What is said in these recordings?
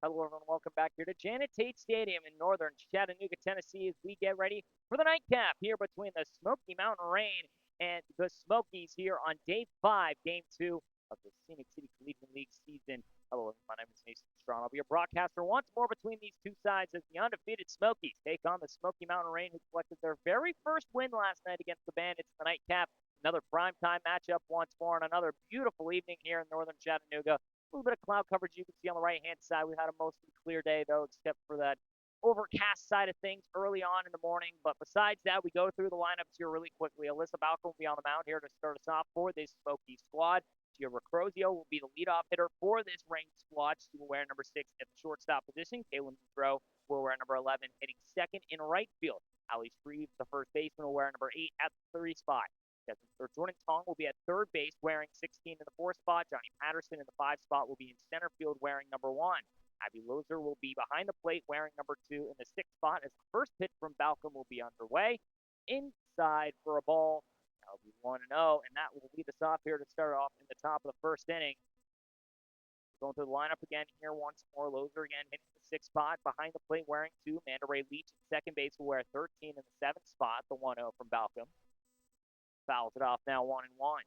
Hello, everyone. Welcome back here to Janet Tate Stadium in northern Chattanooga, Tennessee, as we get ready for the nightcap here between the Smoky Mountain Rain and the Smokies here on day 5, game 2 of the Scenic City Collegiate League season. Hello, everyone. My name is Mason Strong. I'll be your broadcaster once more between these two sides as the undefeated Smokies take on the Smoky Mountain Rain, who collected their very first win last night against the Bandits in the nightcap. Another primetime matchup once more, and another beautiful evening here in northern Chattanooga. A little bit of cloud coverage you can see on the right-hand side. We had a mostly clear day, though, except for that overcast side of things early on in the morning. But besides that, we go through the lineups here really quickly. Alyssa Balcom will be on the mound here to start us off for this Smoky squad. Gia Recrozio will be the leadoff hitter for this ranked squad. She will wear number 6 at the shortstop position. Kaylin Boudreau will wear number 11, hitting second in right field. Allie Shreve, the first baseman, will wear number 8 at the 3 spot. Jordan Tong will be at third base wearing 16 in the 4 spot. Johnny Patterson in the 5 spot will be in center field wearing number 1. Abby Lozer will be behind the plate wearing number 2 in the 6th spot as the first pitch from Balcom will be underway. Inside for a ball. That'll be 1-0, and that will lead us off here to start off in the top of the first inning. Going through the lineup again here once more. Lozer again hitting the 6th spot. Behind the plate wearing 2. Amanda Ray Leach at second base will wear 13 in the 7th spot. The 1-0 from Balcom. Fouls it off now 1-1.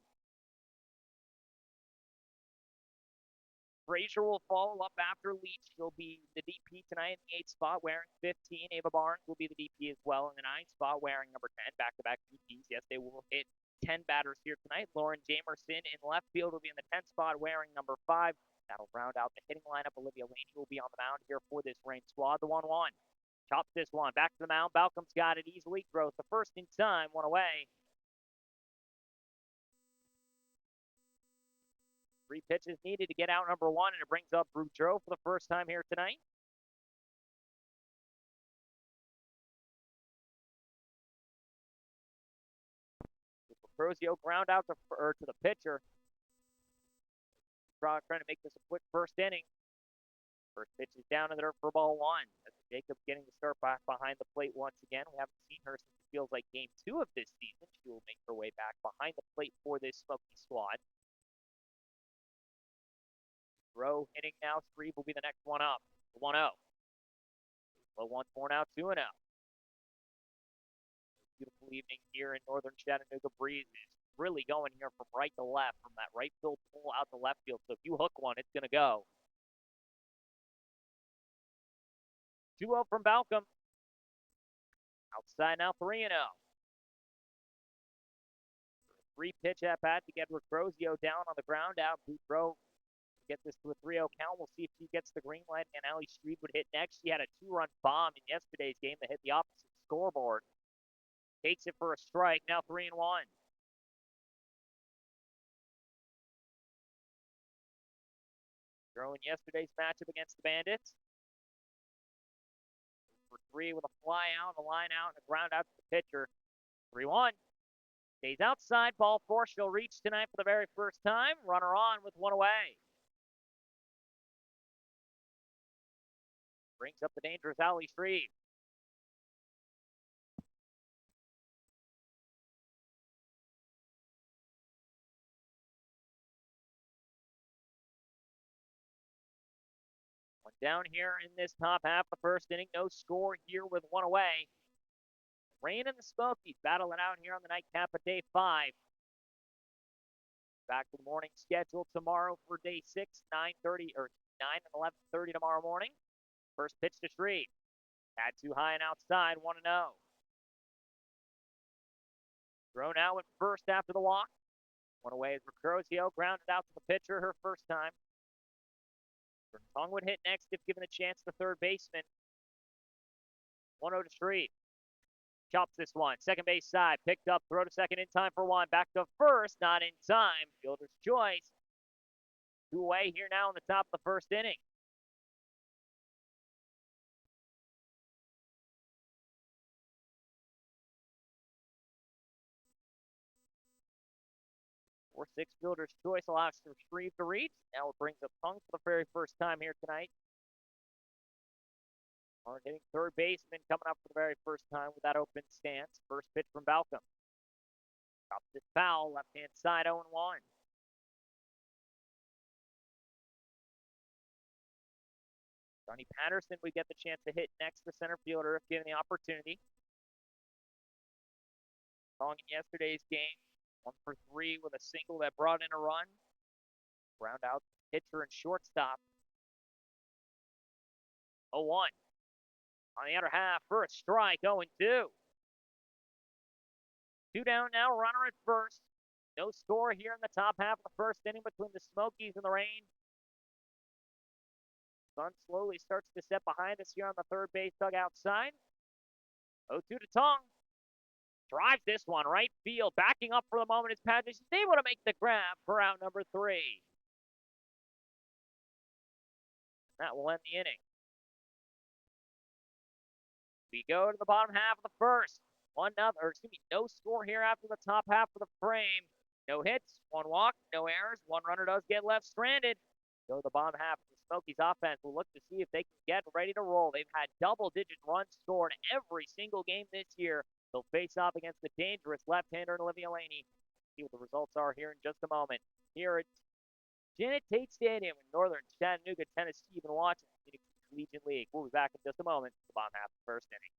Frazier will follow up after Leach. She'll be the DP tonight in the 8th spot wearing 15. Ava Barnes will be the DP as well in the 9th spot wearing number 10. Back-to-back DPs. Yes, they will hit 10 batters here tonight. Lauren Jamerson in left field will be in the 10th spot wearing number 5. That'll round out the hitting lineup. Olivia Laney will be on the mound here for this Rain squad. The 1-1. Chops this one. Back to the mound. Balcom's got it easily. Throws the first in time. One away. 3 pitches needed to get out number 1, and it brings up Boudreau for the first time here tonight. Crozio ground out to the pitcher. Trying to make this a quick first inning. First pitch is down in the dirt for ball 1. That's Jacob getting the start back behind the plate once again. We haven't seen her since it feels like game 2 of this season. She will make her way back behind the plate for this Smoky squad. Rowe hitting now. Shreve will be the next one up. 1-0. Well, 1-4 now, 2-0. Beautiful evening here in northern Chattanooga. Breeze is really going here from right to left, from that right field pull out to left field. So if you hook one, it's going to go. 2-0 from Balcom. Outside now, 3-0. 3-pitch at bat to get Recrozio down on the ground out. Boudreau get this to a 3-0 count. We'll see if she gets the green light, and Allie Shreve would hit next. She had a 2-run bomb in yesterday's game that hit the opposite scoreboard. Takes it for a strike. Now 3-1. Throwing yesterday's matchup against the Bandits. For 3 with a fly out, a line out, and a ground out to the pitcher. 3-1. Stays outside. Ball 4. She'll reach tonight for the very first time. Runner on with 1 away. Brings up the dangerous Allie Shreve. One down here in this top half of the first inning. No score here with 1 away. Rain and the Smokies battle it out here on the nightcap of day 5. Back to the morning schedule tomorrow for day 6, 9:30 or 9 and 11:30 tomorrow morning. First pitch to Shreve. Had too high and outside, 1-0. Thrown out at first after the walk. 1 away is Recrozio, grounded out to the pitcher her first time. Tong would hit next if given a chance to third baseman. 1-0 to Shreve. Chops this one. Second base side. Picked up. Throw to second in time for 1. Back to first. Not in time. Fielder's choice. 2 away here now in the top of the first inning. Or 6 fielder's choice allows for Shreve to reach. Now it brings up Tong for the very first time here tonight. Hard hitting third baseman coming up for the very first time with that open stance. First pitch from Balcom. Drops this foul, left-hand side, 0-1. Johnny Patterson would get the chance to hit next to center fielder if given the opportunity. Strong in yesterday's game, 1-for-3 with a single that brought in a run. Round out pitcher and shortstop. 0-1. On the other half, first strike, 0-2. 2 down now, runner at first. No score here in the top half of the first inning between the Smokies and the Rain. Sun slowly starts to set behind us here on the third base dugout side. 0-2 to Tong. Drives this one right field. Backing up for the moment is Padgett. He's able to make the grab for out number 3. That will end the inning. We go to the bottom half of the first. No score here after the top half of the frame. No hits, 1 walk, no errors. 1 runner does get left stranded. Go to the bottom half of the Smokies offense. We'll look to see if they can get ready to roll. They've had double-digit runs scored every single game this year. They'll face off against the dangerous left-hander Olivia Laney. See what the results are here in just a moment. Here at Janet Tate Stadium in northern Chattanooga, Tennessee. You've been watching the Phoenix Collegiate League. We'll be back in just a moment to the bottom half of the first inning.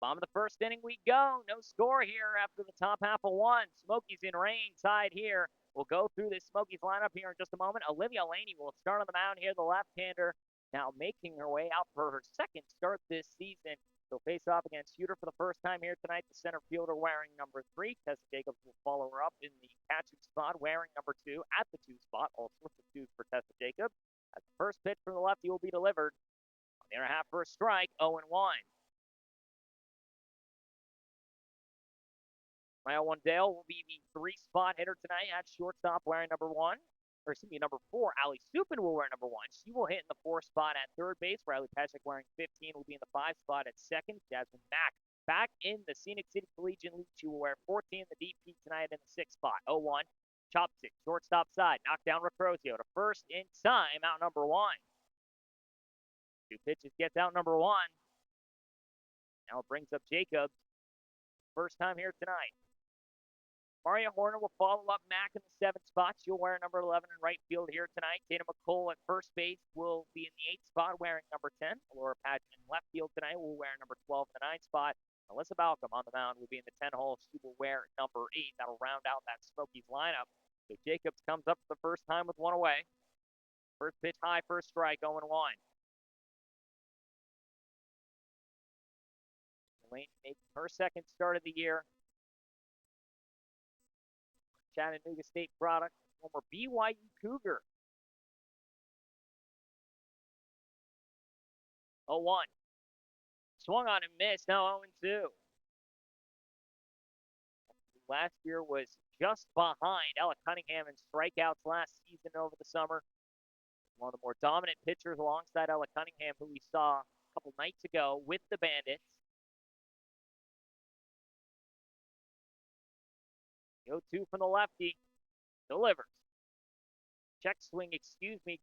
Bottom of the first inning we go. No score here after the top half of 1. Smokies in Rain tied here. We'll go through this Smokies lineup here in just a moment. Olivia Laney will start on the mound here, the left-hander, now making her way out for her second start this season. She'll face off against Shooter for the first time here tonight. The center fielder wearing number 3. Tessa Jacobs will follow her up in the catching spot, wearing number 2 at the 2 spot. All sorts of 2s for Tessa Jacobs. As the first pitch from the lefty will be delivered. On the other half, first strike, 0-1. Maya Wandale will be the 3-spot hitter tonight at shortstop, wearing number 1. Number 4. Ali Supin will wear number 1. She will hit in the 4 spot at third base. Riley Peshek wearing 15 will be in the 5 spot at second. Jasmine Mack back in the Scenic City Collegiate League. She will wear 14 in the DP tonight in the 6 spot. 0-1. Chopstick, shortstop side. Knockdown Recrozio to first in time, out number 1. 2 pitches, gets out number 1. Now it brings up Jacobs. First time here tonight. Maria Horner will follow up Mack in the 7th spot. She'll wear number 11 in right field here tonight. Dana McCole at first base will be in the 8th spot wearing number 10. Laura Padgett in left field tonight will wear number 12 in the 9th spot. Alyssa Balcom on the mound will be in the 10 hole. She will wear number 8. That'll round out that Smokies lineup. So Jacobs comes up for the first time with 1 away. First pitch high, first strike, 0-1. Elaine making her second start of the year. Chattanooga State product, former BYU Cougar. 0-1. Swung on and missed, now 0-2. Last year was just behind Ella Cunningham in strikeouts last season over the summer. One of the more dominant pitchers alongside Ella Cunningham, who we saw a couple nights ago with the Bandits. 0-2 from the lefty. Delivers. Check swing,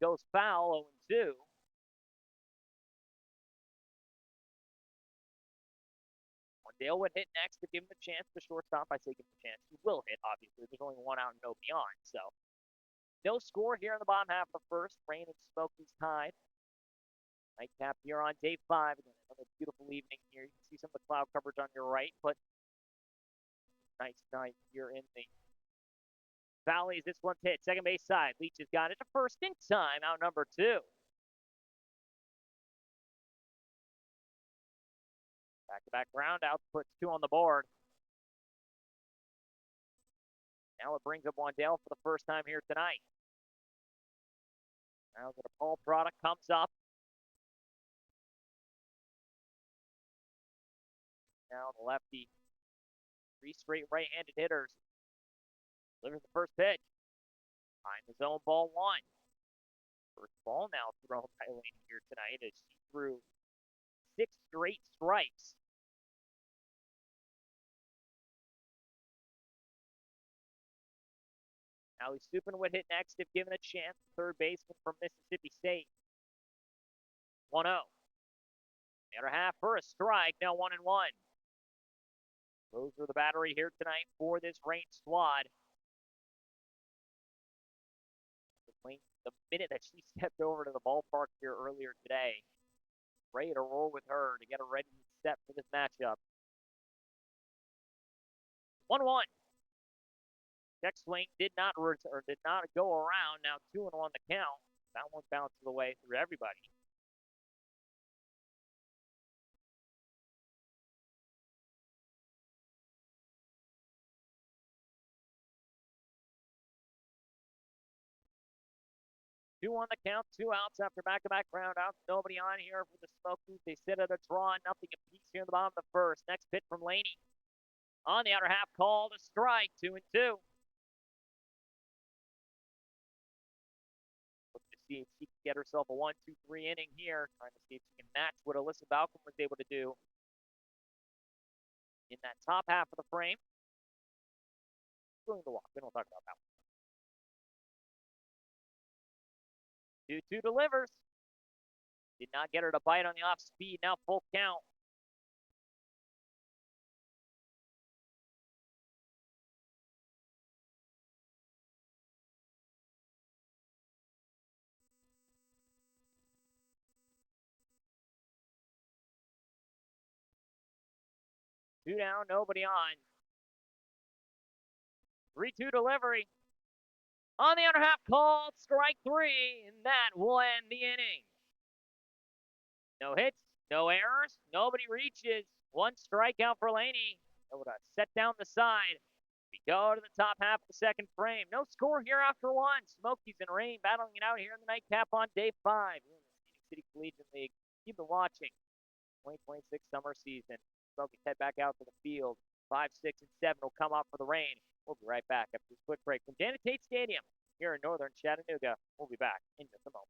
goes foul, 0-2. Dale would hit next to give him a chance. The shortstop, I say give him a chance. He will hit, obviously. There's only 1 out and no beyond, so No score here in the bottom half of the first. Rain and Smokies tied. Nightcap here on day 5. Again, another beautiful evening here. You can see some of the cloud coverage on your right, but nice night here in the valley as this one's hit. Second base side. Leach has got it to first in time. Out number 2. Back-to-back ground outs puts 2 on the board. Now it brings up Wandale for the first time here tonight. Now the Paul product comes up. Now the lefty. 3 straight right-handed hitters. Delivers the first pitch. Behind the zone, ball 1. First ball now thrown by Lane here tonight as she threw 6 straight strikes. Allie Stupin would hit next if given a chance. Third baseman from Mississippi State. 1-0. The other half for a strike. Now 1-1. Those are the battery here tonight for this Rain squad. The minute that she stepped over to the ballpark here earlier today, ready to roll with her to get her ready and set for this matchup. 1-1. Check swing did not go around. Now 2-1 the count. That one bounces away through everybody. Two on the count, 2 outs after back-to-back ground outs. Nobody on here for the Smokies. They sit at a draw, nothing apiece here in the bottom of the first. Next pitch from Laney. On the outer half, called a strike, 2-2. Looking to see if she can get herself a 1-2-3 inning here. Trying to see if she can match what Alyssa Balcom was able to do in that top half of the frame. Doing the walk. We don't talk about that one. 2-2 delivers. Did not get her to bite on the off speed. Now full count. Two down, nobody on. 3-2 delivery. On the other half, called strike 3, and that will end the inning. No hits, no errors, nobody reaches. 1 strikeout for Laney. Able to set down the side. We go to the top half of the second frame. No score here after 1. Smokies and Rain battling it out here in the nightcap on day 5 in the Phoenix City Collegiate League. Keep it watching. 2026 summer season. Smokies head back out to the field. 5, 6, and 7 will come up for the Rain. We'll be right back after this quick break from Janet Tate Stadium here in northern Chattanooga. We'll be back in just a moment.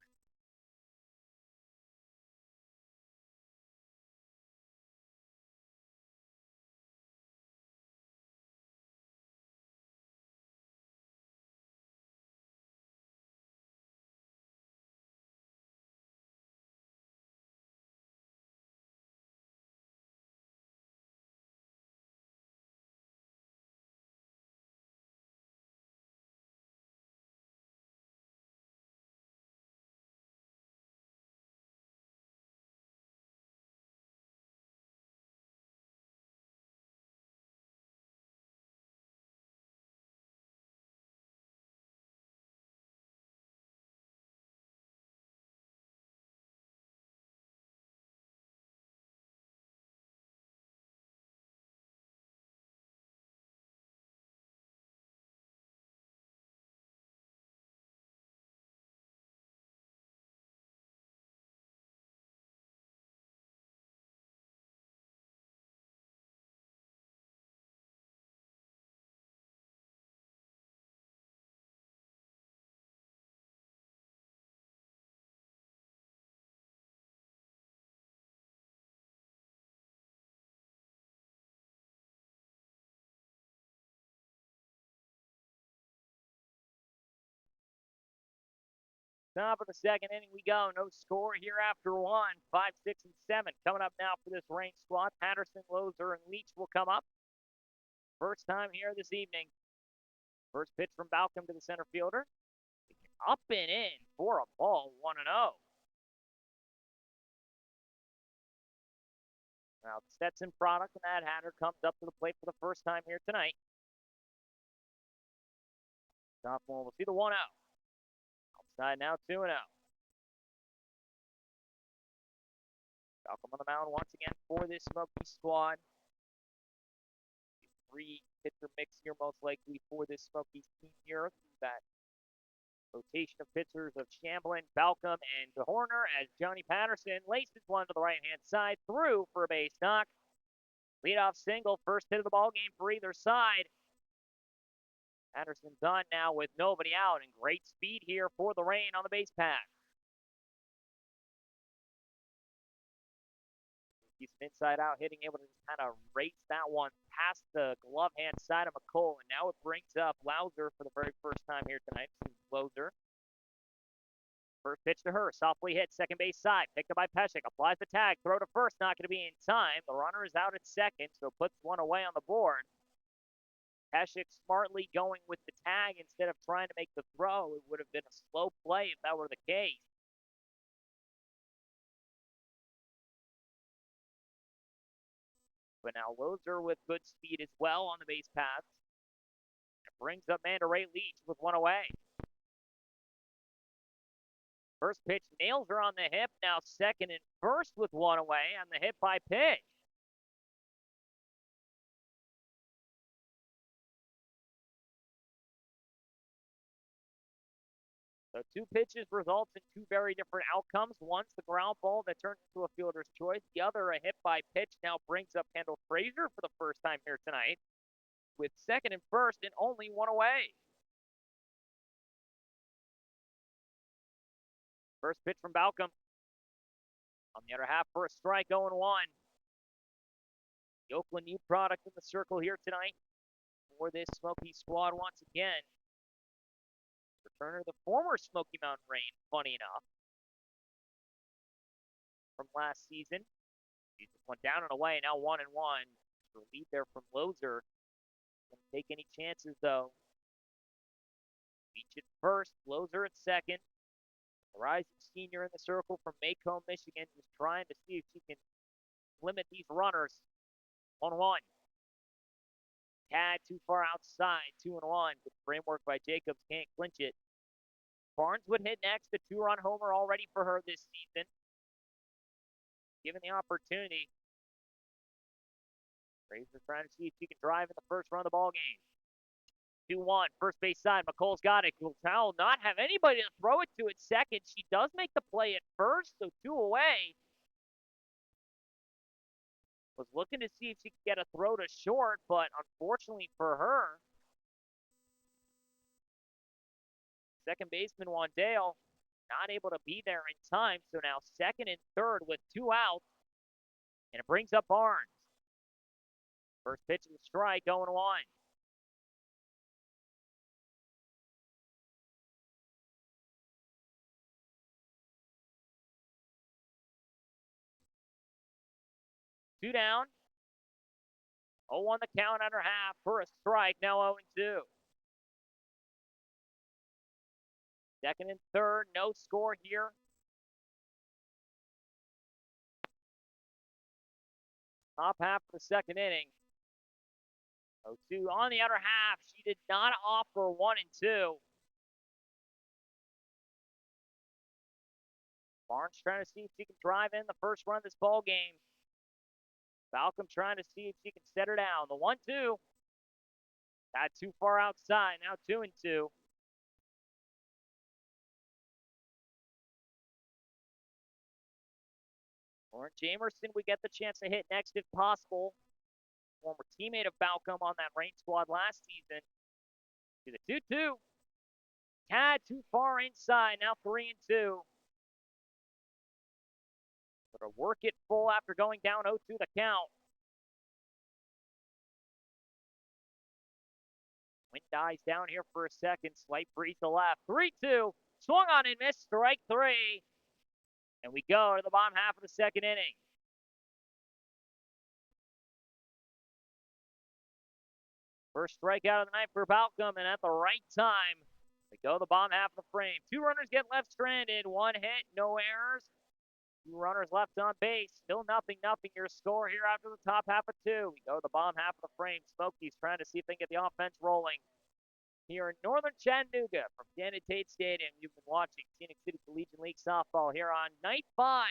Top of the second inning we go. No score here after 1. 5, 6, and 7. Coming up now for this Rain squad. Patterson, Lozer, and Leach will come up. First time here this evening. First pitch from Balcom to the center fielder. Up and in for a ball, 1-0. Now, the Stetson product, and that Hatter comes up to the plate for the first time here tonight. Sophomore will see the 1-0. Outside now, 2-0. Welcome on the mound once again for this Smoky squad. Three pitcher mix here, most likely for this Smokies team here. That rotation of pitchers of Shamblin, Balcom, and Horner as Johnny Patterson laces one to the right-hand side through for a base knock. Leadoff single, first hit of the ball game for either side. Patterson's on now with nobody out, and great speed here for the Rain on the base path. He's inside out hitting, able to just kind of race that one past the glove hand side of McCole, and now it brings up Lauser for the very first time here tonight. Lauser. First pitch to her, softly hit, second base side, picked up by Peshek, applies the tag, throw to first, not going to be in time. The runner is out at second, so puts one away on the board. Peshek smartly going with the tag instead of trying to make the throw. It would have been a slow play if that were the case. But now Loser with good speed as well on the base paths. It brings up Ray Leach with one away. First pitch nails her on the hip. Now second and first with one away on the hit by pitch. So two pitches results in two very different outcomes. One's the ground ball that turns into a fielder's choice. The other, a hit by pitch, now brings up Kendall Frazier for the first time here tonight with second and first and only one away. First pitch from Balcom. On the other half for a strike, 0-1. The Oakland U product in the circle here tonight for this Smoky squad once again. Returner, the former Smoky Mountain Rain, funny enough, from last season. He just went down and away, now 1-1. The lead there from Loser. Don't take any chances, though. Beach at first, Loser at second. The rising senior in the circle from Macomb, Michigan, just trying to see if she can limit these runners. 1-1. Tad too far outside, 2-1. Good framework by Jacobs, can't clinch it. Barnes would hit next, a two-run homer already for her this season. Given the opportunity, Fraser trying to see if she can drive in the first run of the ball game. 2-1, first base side. McColl's got it. Will not have anybody to throw it to at second. She does make the play at first, so two away. Was looking to see if she could get a throw to short, but unfortunately for her, second baseman Wandale not able to be there in time. So now second and third with two outs, and it brings up Barnes. First pitch of the strike, 0-1. Two down. 0-1 the count under half for a strike, now 0-2. Second and third, no score here. Top half of the second inning. 0-2 on the other half. She did not offer 1 and 2. Barnes trying to see if she can drive in the first run of this ball game. Balcom trying to see if she can set her down. The 1-2. Got too far outside. Now 2 and 2. Lauren Jamerson, we get the chance to hit next if possible. Former teammate of Balcom on that Rain squad last season. To the 2-2. Tad too far inside. Now 3 and 2. But to work it full after going down 0-2 the count. Wind dies down here for a second. Slight breeze to left. 3-2. Swung on and missed. Strike 3. And we go to the bottom half of the second inning. First strikeout of the night for Balcom, and at the right time, We go the bottom half of the frame. Two runners get left stranded. One hit, no errors. Two runners left on base. Still nothing. Your score here after the top half of two. We go to the bottom half of the frame. Smokies trying to see if they can get the offense rolling. Here in northern Chattanooga from Janet Tate Stadium, you've been watching Scenic City Collegiate League Softball here on night 5,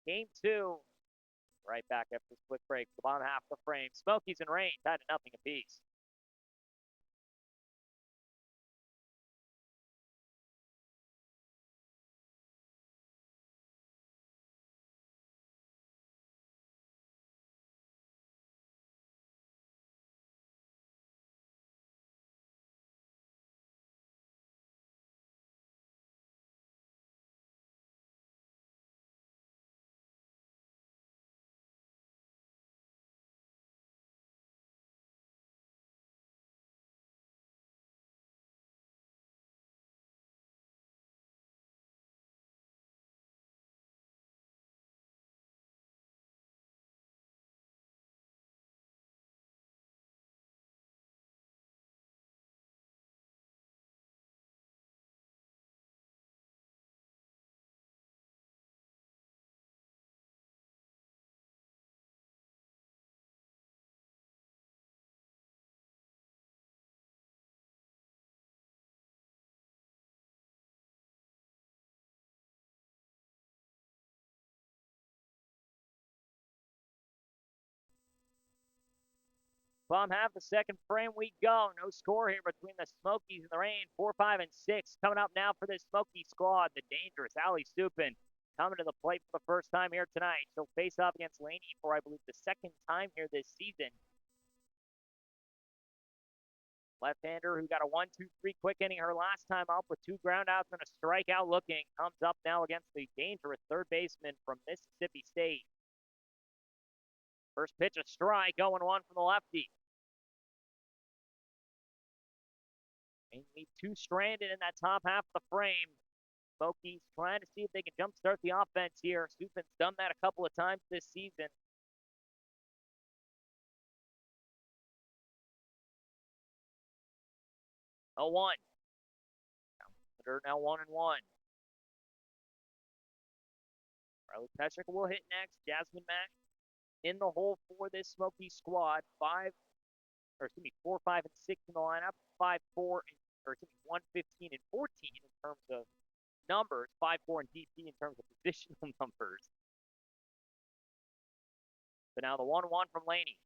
game 2. Right back after this quick break. The bottom half of the frame. Smokies and rain tied to nothing apiece. Bottom half the second frame we go. No score here between the Smokies and the Rain. 4, 5, and 6 coming up now for this Smoky squad. The dangerous Allie Stupin coming to the plate for the first time here tonight. She'll face off against Laney for, I believe, the second time here this season. Left-hander who got a 1-2-3 quick inning her last time up with 2 groundouts and a strikeout looking. Comes up now against the dangerous third baseman from Mississippi State. First pitch, a strike, going one from the lefty. And leave 2 stranded in that top half of the frame. Smokies trying to see if they can jumpstart the offense here. Stupin's done that a couple of times this season. A 1. They're now 1-1. Riley Petrick will hit next. Jasmine Mack in the hole for this Smoky squad. 4, 5, and 6 in the lineup. 5, 4, and 1, 15, and 14 in terms of numbers. 5, 4, and DP in terms of positional numbers. But now the 1-1 from Laney.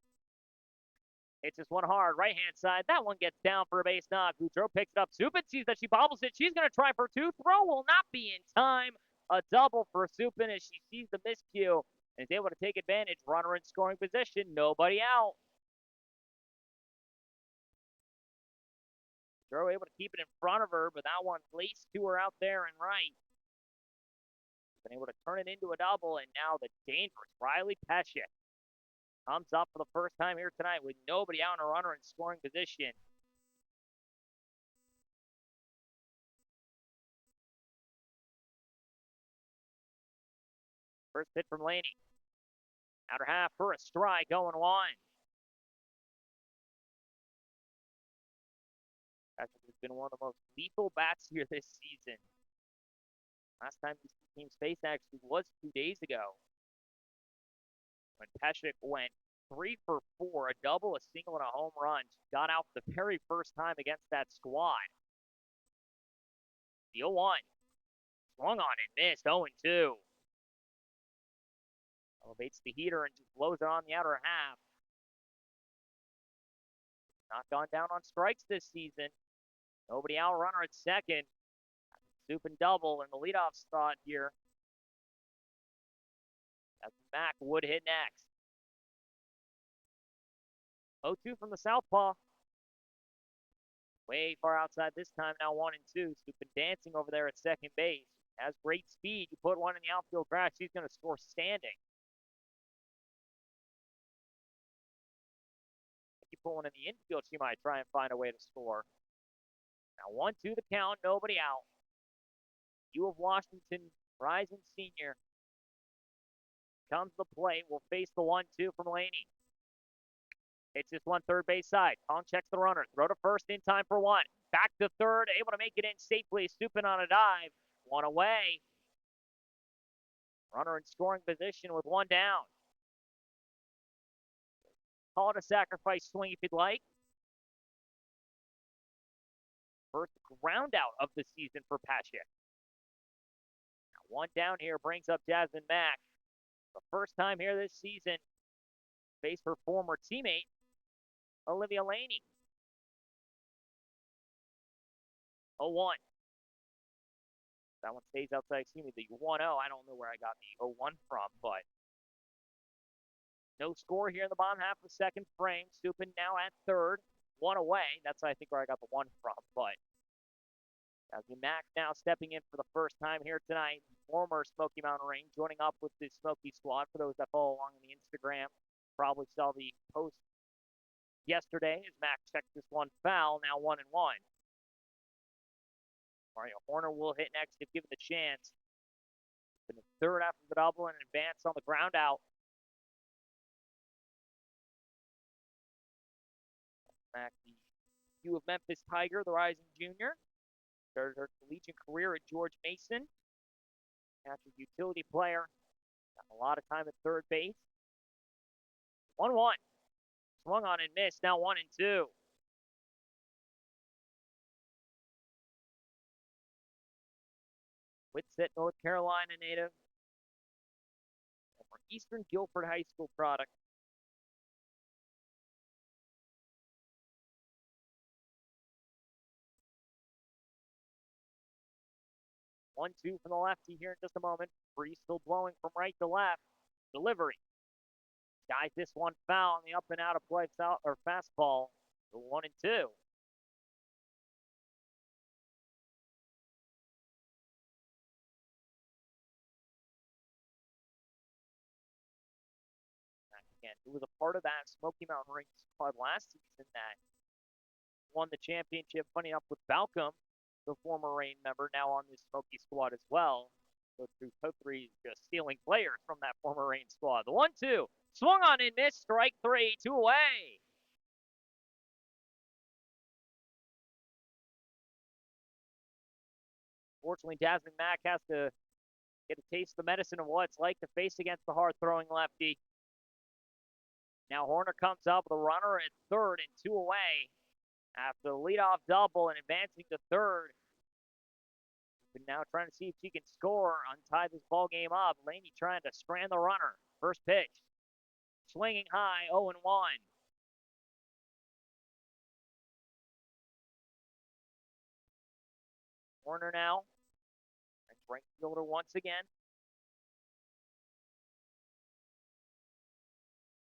Hits this one hard, right-hand side. That one gets down for a base knock. Boudreaux picks it up. Supin sees that she bobbles it. She's going to try for 2. Throw will not be in time. A double for Supin as she sees the miscue and is able to take advantage. Runner in scoring position. Nobody out. Boudreaux able to keep it in front of her, but that one laced to her out there and right. Been able to turn it into a double, and now the dangerous Riley Petrick comes up for the first time here tonight with nobody out and a runner in scoring position. First pitch from Laney. Outer half for a strike, going 1. Petrick has been one of the most lethal bats here this season. Last time these two teams faced actually was 2 days ago, when Petrick went 3 for 4, a double, a single, and a home run. She got out the very first time against that squad. The 0-1. Swung on and missed, 0-2. Elevates the heater and just blows it on the outer half. Not gone down on strikes this season. Nobody out, runner at second. Supin double in the leadoff spot here. As Mack would hit next. 0-2 from the southpaw. Way far outside this time, now 1-2. Supin dancing over there at second base. Has great speed. You put one in the outfield grass, she's going to score standing. If you put one in the infield, she might try and find a way to score. Now 1-2 the count, nobody out. U of Washington, rising senior, comes to the plate. Will face the 1-2 from Laney. It's just one third base side. Tom checks the runner. Throw to first in time for one. Back to third, able to make it in safely. Stooping on a dive. One away. Runner in scoring position with one down. Call it a sacrifice swing if you'd like. First ground out of the season for Paschik. One down here brings up Jasmine Mack. The first time here this season, faced her former teammate, Olivia Laney. 0-1. That one stays outside. Excuse me, the 1-0. I don't know where I got the 0-1 from, but no score here in the bottom half of the second frame. Stupin now at third. One away. That's, I think, where I got the 1 from, but Jasmine Mack now stepping in for the first time here tonight. Former Smoky Mountain Rain joining up with the Smoky squad. For those that follow along on the Instagram, probably saw the post yesterday as Mack checked this one foul. Now 1-1. Mario Horner will hit next if given the chance. In the third after the double and advance on the ground out. Mack, the U of Memphis Tiger, the rising junior. Started her collegiate career at George Mason. Catcher utility player. Got a lot of time at third base. 1-1. Swung on and missed. Now 1-2. Whitsett, North Carolina native. From Eastern Guilford High School product. One-two from the lefty here in just a moment. Breeze still blowing from right to left. Delivery. Guys, this one foul on the up and out of play foul, or fastball. 1-2. Again, it was a part of that Smoky Mountain Rings squad last season that won the championship. Funny enough, with Balcom, the former Reign member, now on this Smoky squad as well. So through Pokery just stealing players from that former Reign squad. The 1-2 swung on and missed. Strike 3, 2 away. Fortunately, Jasmine Mack has to get a taste of the medicine of what it's like to face against the hard-throwing lefty. Now Horner comes up with a runner at third and 2 away after the leadoff double and advancing to third. But now trying to see if she can score, untie this ball game up. Laney trying to strand the runner. First pitch. Swinging high, 0-1. Horner now. Right fielder once again.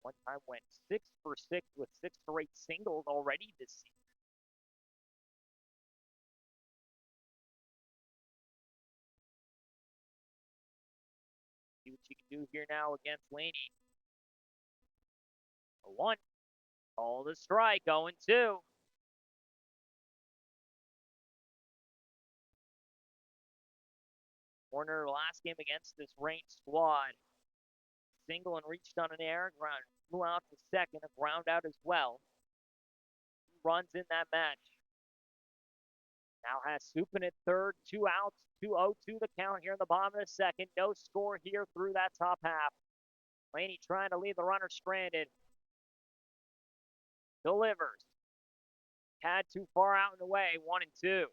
One time went 6 for 6 with 6 straight singles already this season. See what she can do here now against Laney. A 1. Call the strike, 0-2. Horner last game against this Reign squad. Single and reached on an error. Ground flew out to second, a ground out as well. 2 runs in that match. Now has Supin at third, 2 outs, 2-0 the count here in the bottom of the second. No score here through that top half. Laney trying to leave the runner stranded. Delivers. Had too far out and away, 1-2.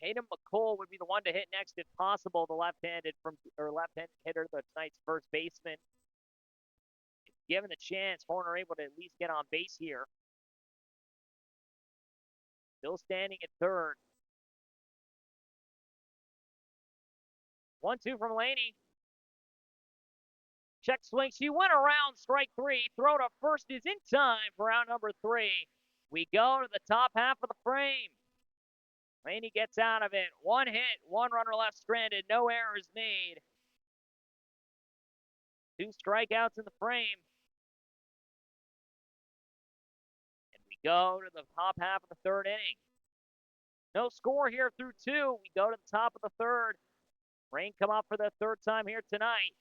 Hayden McCall would be the one to hit next if possible, the left-handed hitter, the tonight's first baseman. If given the chance, Horner able to at least get on base here. Still standing at third. 1-2 from Laney. Check swing. She went around strike 3. Throw to first is in time for out number 3. We go to the top half of the frame. Laney gets out of it. 1 hit, 1 runner left stranded. No errors made. 2 strikeouts in the frame. And we go to the top half of the third inning. No score here through 2. We go to the top of the third. Rain come up for the third time here tonight.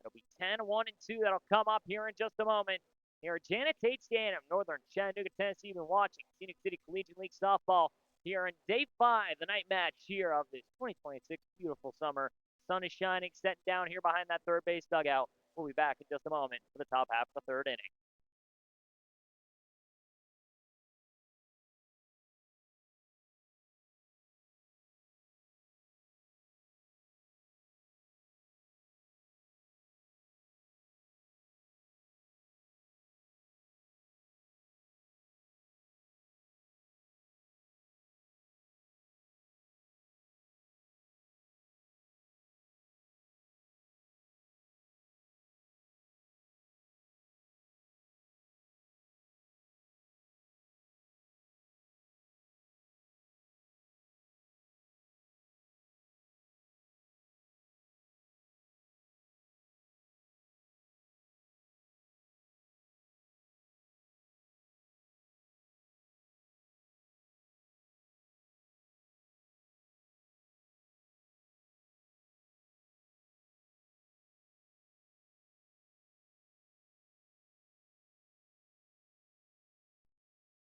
It'll be 10, 1, and 2 that'll come up here in just a moment. Here at Janet Tate Stadium, Northern Chattanooga, Tennessee. You've been watching Scenic City Collegiate League Softball here in Day 5, the night match here of this 2026 beautiful summer. Sun is shining, setting down here behind that third base dugout. We'll be back in just a moment for the top half of the third inning.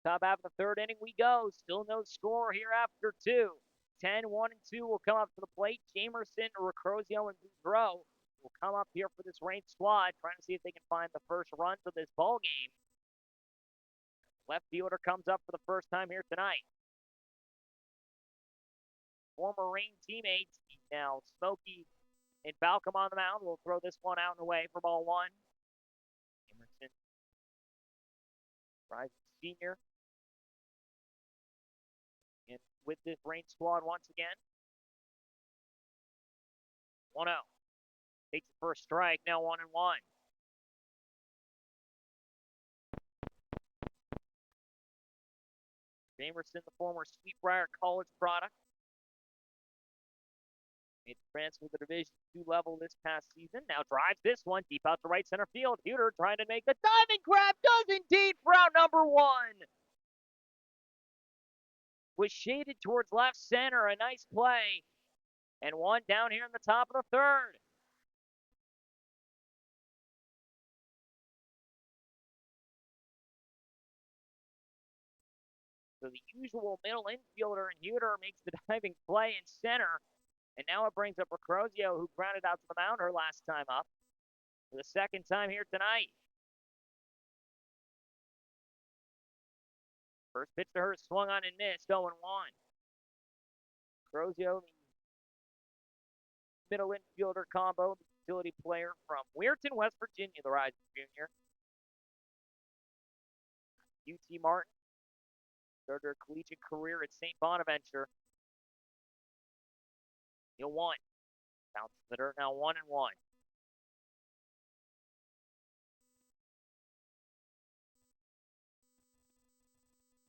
Top half of the third inning we go. Still no score here after 2. 10, 1, and 2 will come up to the plate. Jamerson, Recrozio, and Boudreau will come up here for this ranked squad, trying to see if they can find the first runs of this ball game. Left fielder comes up for the first time here tonight. Former Reign teammates, now Smokies and Balcom on the mound. Will throw this one out and away for ball 1. Jamerson, rising senior, and with this Reign squad once again. 1-0. Takes the first strike, now 1-1. Jamerson, the former Sweetbriar College product, made the transfer to the Division II level this past season. Now drives this one deep out to right center field. Huter trying to make the diving grab, does indeed for out number 1. Was shaded towards left center, a nice play. And one down here in the top of the third. So the usual middle infielder and Huter makes the diving play in center. And now it brings up Recrozio, who grounded out to the mound her last time up. For the second time here tonight. First pitch to her, swung on and missed, 0-1. Recrozio, the middle infielder combo, the utility player from Weirton, West Virginia, the rising junior. UT Martin started her collegiate career at St. Bonaventure. 0-1. Bounces the dirt, now 1-1.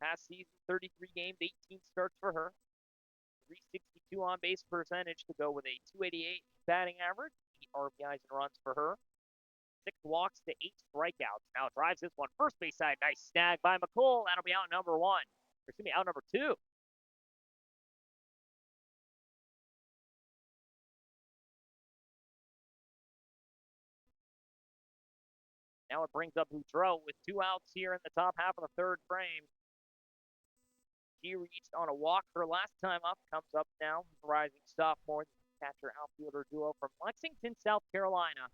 Past season, 33 games, 18 starts for her. 362 on base percentage to go with a 288 batting average. 8 RBIs and runs for her. 6 walks to 8 strikeouts. Now drives this one first base side. Nice snag by McCool. That'll be out number 1. Or excuse me, out number 2. Now it brings up Boudreau with 2 outs here in the top half of the third frame. She reached on a walk her last time up. Comes up now, rising sophomore, catcher outfielder duo from Lexington, South Carolina.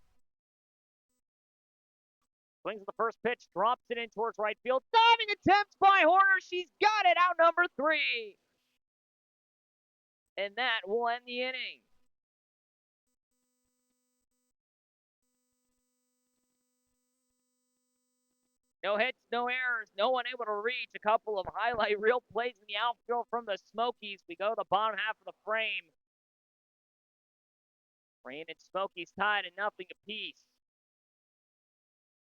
Swings the first pitch, drops it in towards right field. Diving attempts by Horner. She's got it, out number 3. And that will end the inning. No hits, no errors, no one able to reach. A couple of highlight reel plays in the outfield from the Smokies. We go to the bottom half of the frame. Reign and Smokies tied at 0 apiece.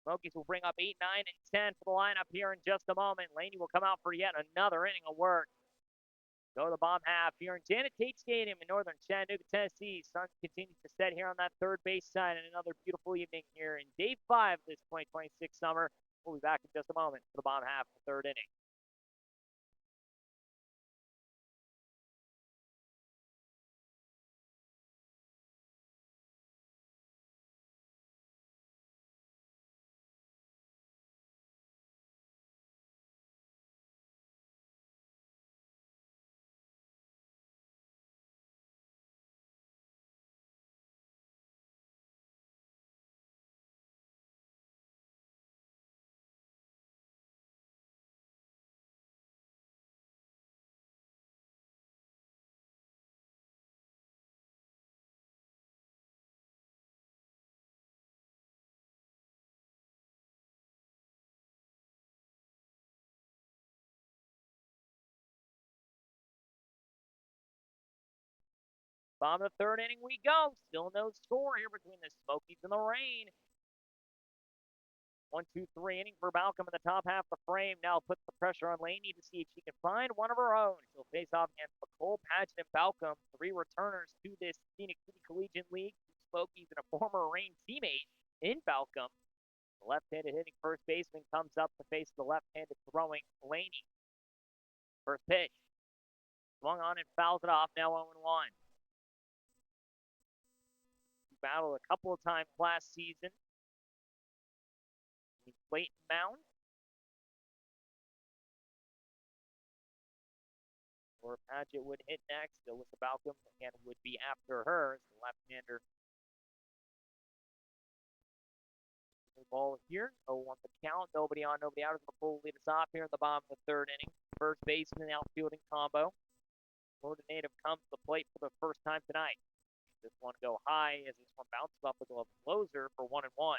Smokies will bring up 8, 9, and 10 for the lineup here in just a moment. Laney will come out for yet another inning of work. Go to the bottom half here in Janet Tate Stadium in northern Chattanooga, Tennessee. Sun continues to set here on that third base side, and another beautiful evening here in Day 5 of this 2026 summer. We'll be back in just a moment for the bottom half of the third inning. Bottom of the third inning we go. Still no score here between the Smokies and the Rain. 1-2-3 inning for Balcom in the top half of the frame. Now puts the pressure on Laney to see if she can find one of her own. She'll face off against McCole, Paget, and Balcom, three returners to this Phoenix City Collegiate League. Smokies and a former Rain teammate in Balcom. The left-handed hitting first baseman comes up to face the left-handed throwing Laney. First pitch. Swung on and fouls it off, now 0-1. Battled a couple of times last season. Clayton Mound. Or Paget would hit next. Alyssa Balcom again would be after her. The left-hander. The ball here. 0-1 the count. Nobody on, nobody out. McCole lead us off here in the bottom of the third inning. First baseman and outfielding combo. Florida native comes to the plate for the first time tonight. This one go high as this one bounces off the glove closer for 1-1.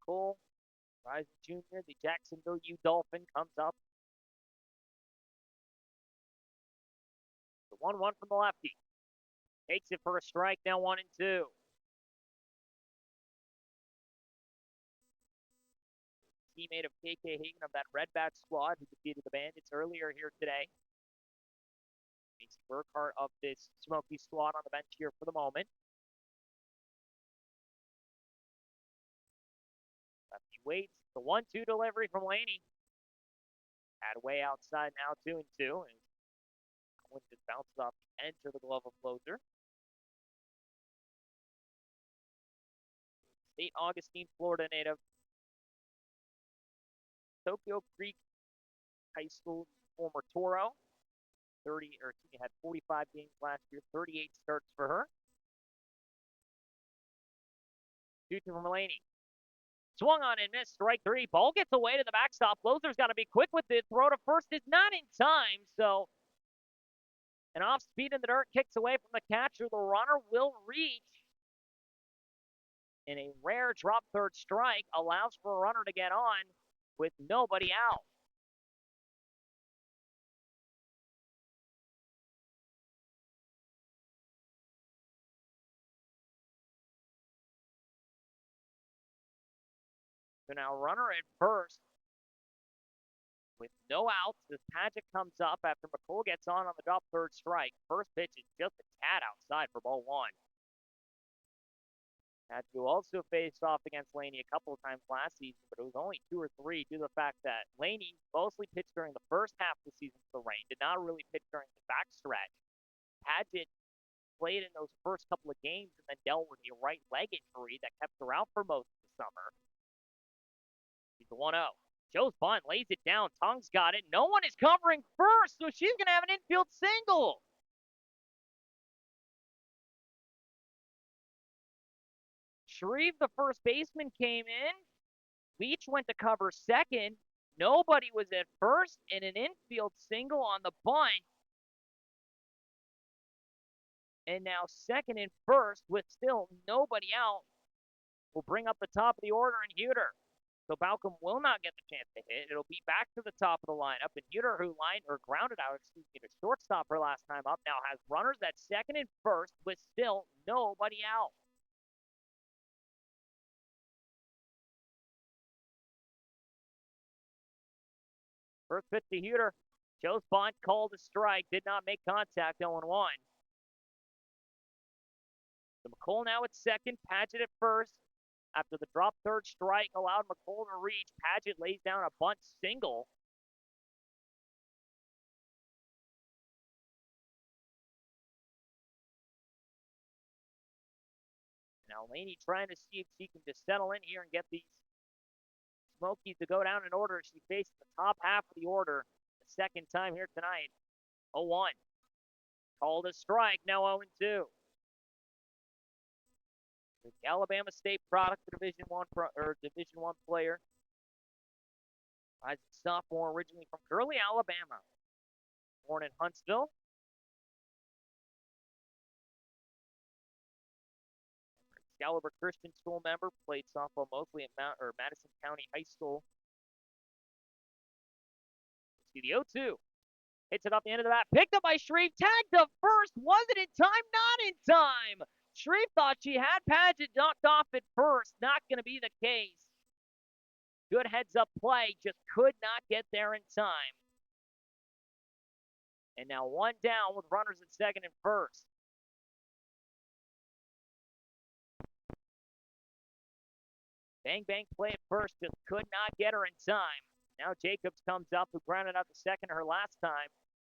Cole, Rising Jr., the Jacksonville U Dolphin, comes up. The 1-1 from the lefty. Takes it for a strike, now 1-2. Teammate of KK Hagan of that Red Bat squad who defeated the Bandits earlier here today. Macy Burkhart of this Smoky squad on the bench here for the moment. Lefty waits. The 1-2 delivery from Laney. Had way outside now 2-2. And one just bounces off the edge of the glove of closer. St. Augustine, Florida native. Tokyo Creek High School former Toro. Had 45 games last year, 38 starts for her. 2-2 from Laney. Swung on and missed, strike three. Ball gets away to the backstop. Closer's got to be quick with it. Throw to first is not in time, so an off speed in the dirt kicks away from the catcher. The runner will reach. And a rare drop third strike allows for a runner to get on with nobody out. So now runner at first with no outs as Paget comes up after McCole gets on the drop third strike. First pitch is just a tad outside for ball one. Paget also faced off against Laney a couple of times last season, but it was only 2 or 3 due to the fact that Laney mostly pitched during the first half of the season for the Rain, did not really pitch during the backstretch. Paget played in those first couple of games and then dealt with a right leg injury that kept her out for most of the summer. He's the 1-0. Joe's bunt lays it down. Tong's got it. No one is covering first, so she's going to have an infield single. Shreve, the first baseman, came in. Leach went to cover second. Nobody was at first, and an infield single on the bunt. And now second and first with still nobody out will bring up the top of the order in Huter. So Balcom will not get the chance to hit. It'll be back to the top of the lineup. And Huter, who grounded out, to shortstop her last time up, now has runners at second and first with still nobody out. First pitch to Huter. Joe's bunt called a strike. Did not make contact, 0-1. So McCole now at second. Paget at first. After the drop third strike allowed McCole to reach, Paget lays down a bunt single. Now Laney trying to see if she can just settle in here and get these Smokies to go down in order. She faces the top half of the order the second time here tonight. 0-1. Called a strike, now 0-2. The Alabama State product, Division One player. Rising sophomore, originally from Gurley, Alabama. Born in Huntsville. Caliber Christian School member, played softball mostly at Madison County High School. Let's see the 0-2. Hits it off the end of the bat. Picked up by Shreve. Tagged to first. Was it in time? Not in time. Shreve thought she had Paget knocked off at first. Not going to be the case. Good heads-up play. Just could not get there in time. And now one down with runners at second and first. Bang, bang play at first. Just could not get her in time. Now Jacobs comes up, who grounded out the second her last time,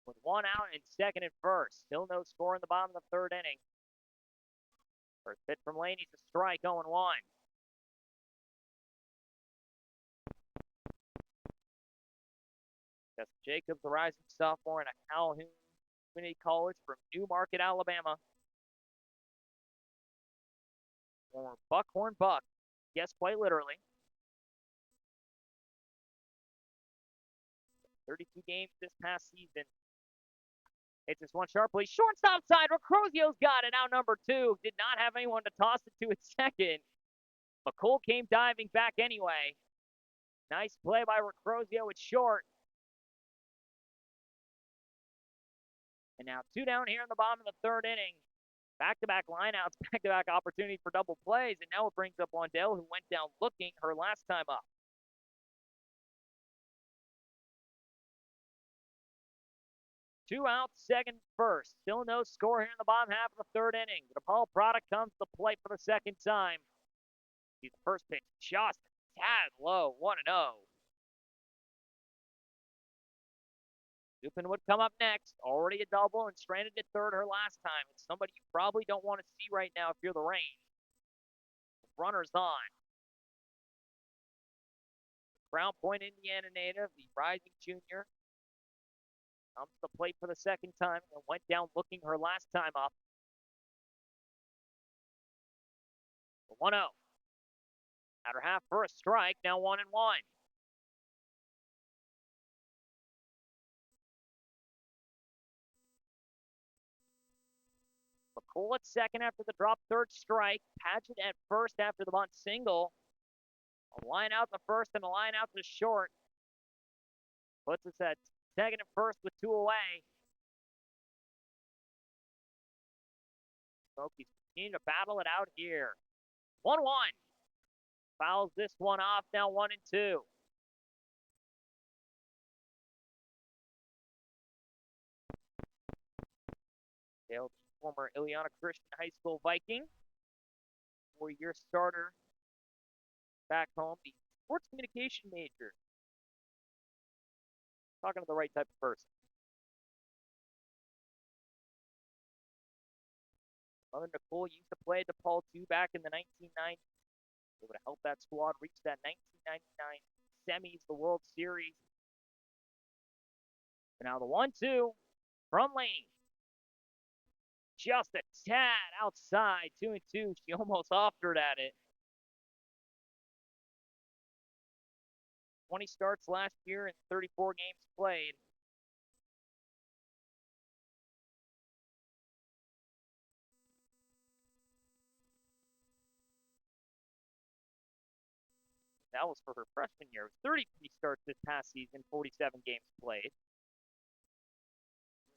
with one out and second and first. Still no score in the bottom of the third inning. First pitch from Laney's a strike, 0-1. That's Jacobs, the rising sophomore, and a Calhoun Community College from Newmarket, Alabama. Former Buckhorn Buck. Yes, quite literally. 32 games this past season. Hits this one sharply. Shortstop side. Recrozio's got it. Out number 2. Did not have anyone to toss it to at second. McCool came diving back anyway. Nice play by Recrozio at short. And now 2 down here in the bottom of the third inning. Back-to-back lineouts, back-to-back opportunity for double plays, and now it brings up Wandell, who went down looking her last time up. 2 outs, second, first. Still no score here in the bottom half of the third inning. The DePaul product comes to play for the second time. The first pitch just a tad low, 1-0. Dupin would come up next. Already a double and stranded at third her last time. It's somebody you probably don't want to see right now if you're the Reign. Runners on. Crown Point, Indiana native, the rising junior, comes to the plate for the second time and went down looking her last time up. 1-0. After half for a strike, now 1-1. McCool at second after the drop third strike. Paget at first after the bunt single. A line out to first and a line out to short. Puts us at second and first with 2 away. Smokies continue to battle it out here. 1-1. Fouls this one off, now 1-2. Dale, former Ileana Christian High School Viking, 4-year starter back home, the sports communication major. Talking to the right type of person. Mother Nicole used to play at DePaul 2 back in the 1990s. Able to help that squad reach that 1999 semis, the World Series. And now the 1-2 from Laney. Just a tad outside, 2-2. She almost offered at it. 20 starts last year and 34 games played. That was for her freshman year. 33 starts this past season, 47 games played.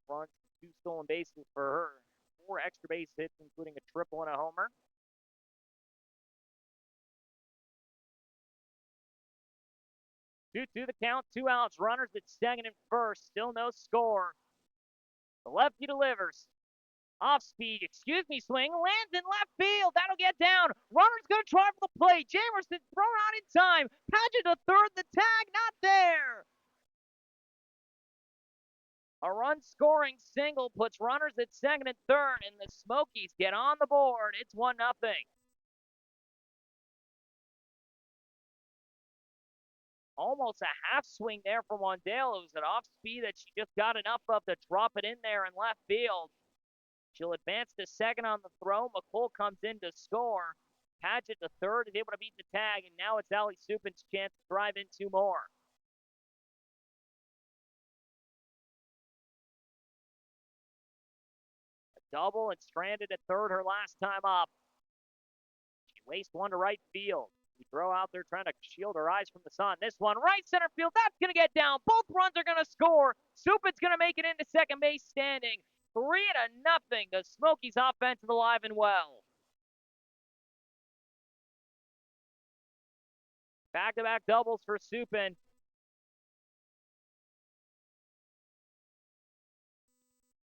Runs, 2 stolen bases for her. 4 extra base hits, including a triple and a homer. Two the count, 2 outs, runners at second and first. Still no score. The lefty delivers. Off speed, swing, lands in left field. That'll get down. Runner's going to try for the plate. Jamerson thrown out in time. Paget to third, the tag not there. A run-scoring single puts runners at second and third, and the Smokies get on the board. It's 1-0. Almost a half swing there from Wandale. It was an off speed that she just got enough of to drop it in there in left field. She'll advance to second on the throw. McCool comes in to score. Paget to third is able to beat the tag, and now it's Allie Supin's chance to drive in 2 more. A double and stranded at third her last time up. Waste one to right field. We throw out there trying to shield our eyes from the sun. This one, right center field, that's going to get down. Both runs are going to score. Supin's going to make it into second base standing. 3-0. The Smokies offense is alive and well. Back-to-back doubles for Supin.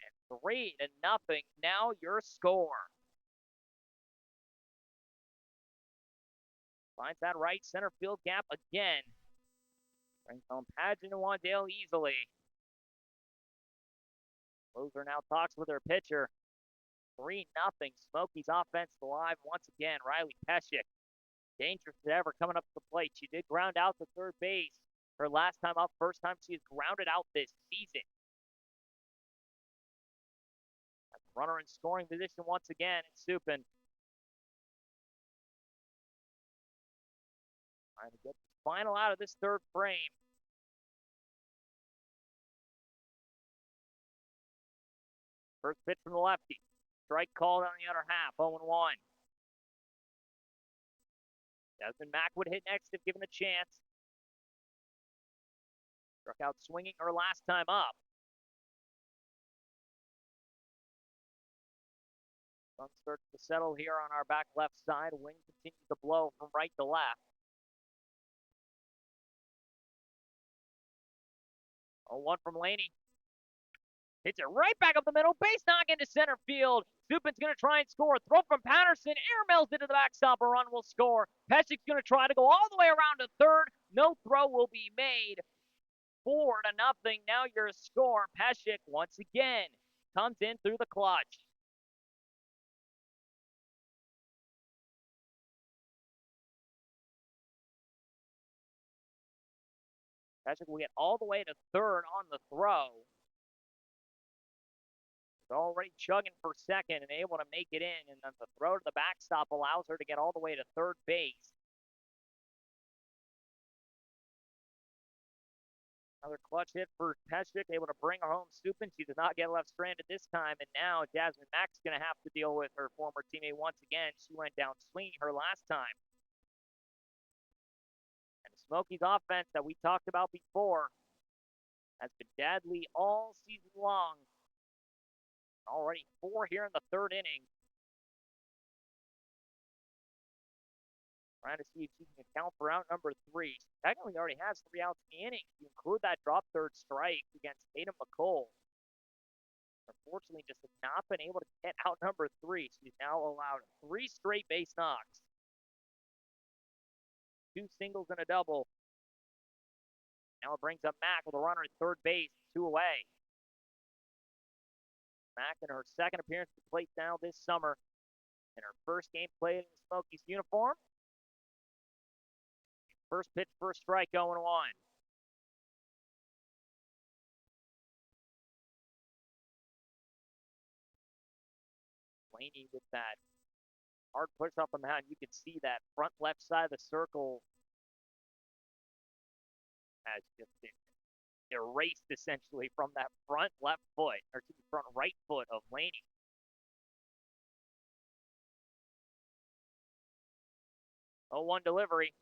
And 3-0. Now your score. Finds that right center field gap again. Brings home Padgett and Wandale easily. Loser now talks with her pitcher. 3-0. Smokies offense alive once again. Riley Peshek. Dangerous as ever coming up to the plate. She did ground out to third base her last time up. First time she has grounded out this season. Runner in scoring position once again. It's Supin. Trying to get the final out of this third frame. First pitch from the lefty. Strike called on the other half. 0-1. Jasmine Mack would hit next if given a chance. Struck out swinging her last time up. Sun starts to settle here on our back left side. Wind continues to blow from right to left. 0-1 from Laney. Hits it right back up the middle. Base knock into center field. Supin's going to try and score. Throw from Patterson. Airmails into the backstop. A run will score. Peshek's going to try to go all the way around to third. No throw will be made. 4-0. Now your score. Peshek once again comes in through the clutch. Peshek will get all the way to third on the throw. He's already chugging for second and able to make it in, and then the throw to the backstop allows her to get all the way to third base. Another clutch hit for Peshek, able to bring her home Supin. She did not get left stranded this time, and now Jasmine Mack's going to have to deal with her former teammate once again. She went down swinging her last time. And the Smokies offense that we talked about before has been deadly all season long. Already 4 here in the third inning. Trying to see if she can account for out number 3. She technically already has 3 outs in the inning. You include that drop third strike against Tatum McCole. Unfortunately, just has not been able to get out number 3. She's now allowed 3 straight base knocks. 2 singles and a double. Now it brings up Mack with a runner at third base, 2 away. Mack in her second appearance at the plate now this summer. In her first game played in the Smokies uniform. First pitch, first strike, 0-1. Laney with that hard push off the mound. You can see that front left side of the circle has just been erased essentially from that front left foot, or to the front right foot of Laney. Oh, 1 delivery.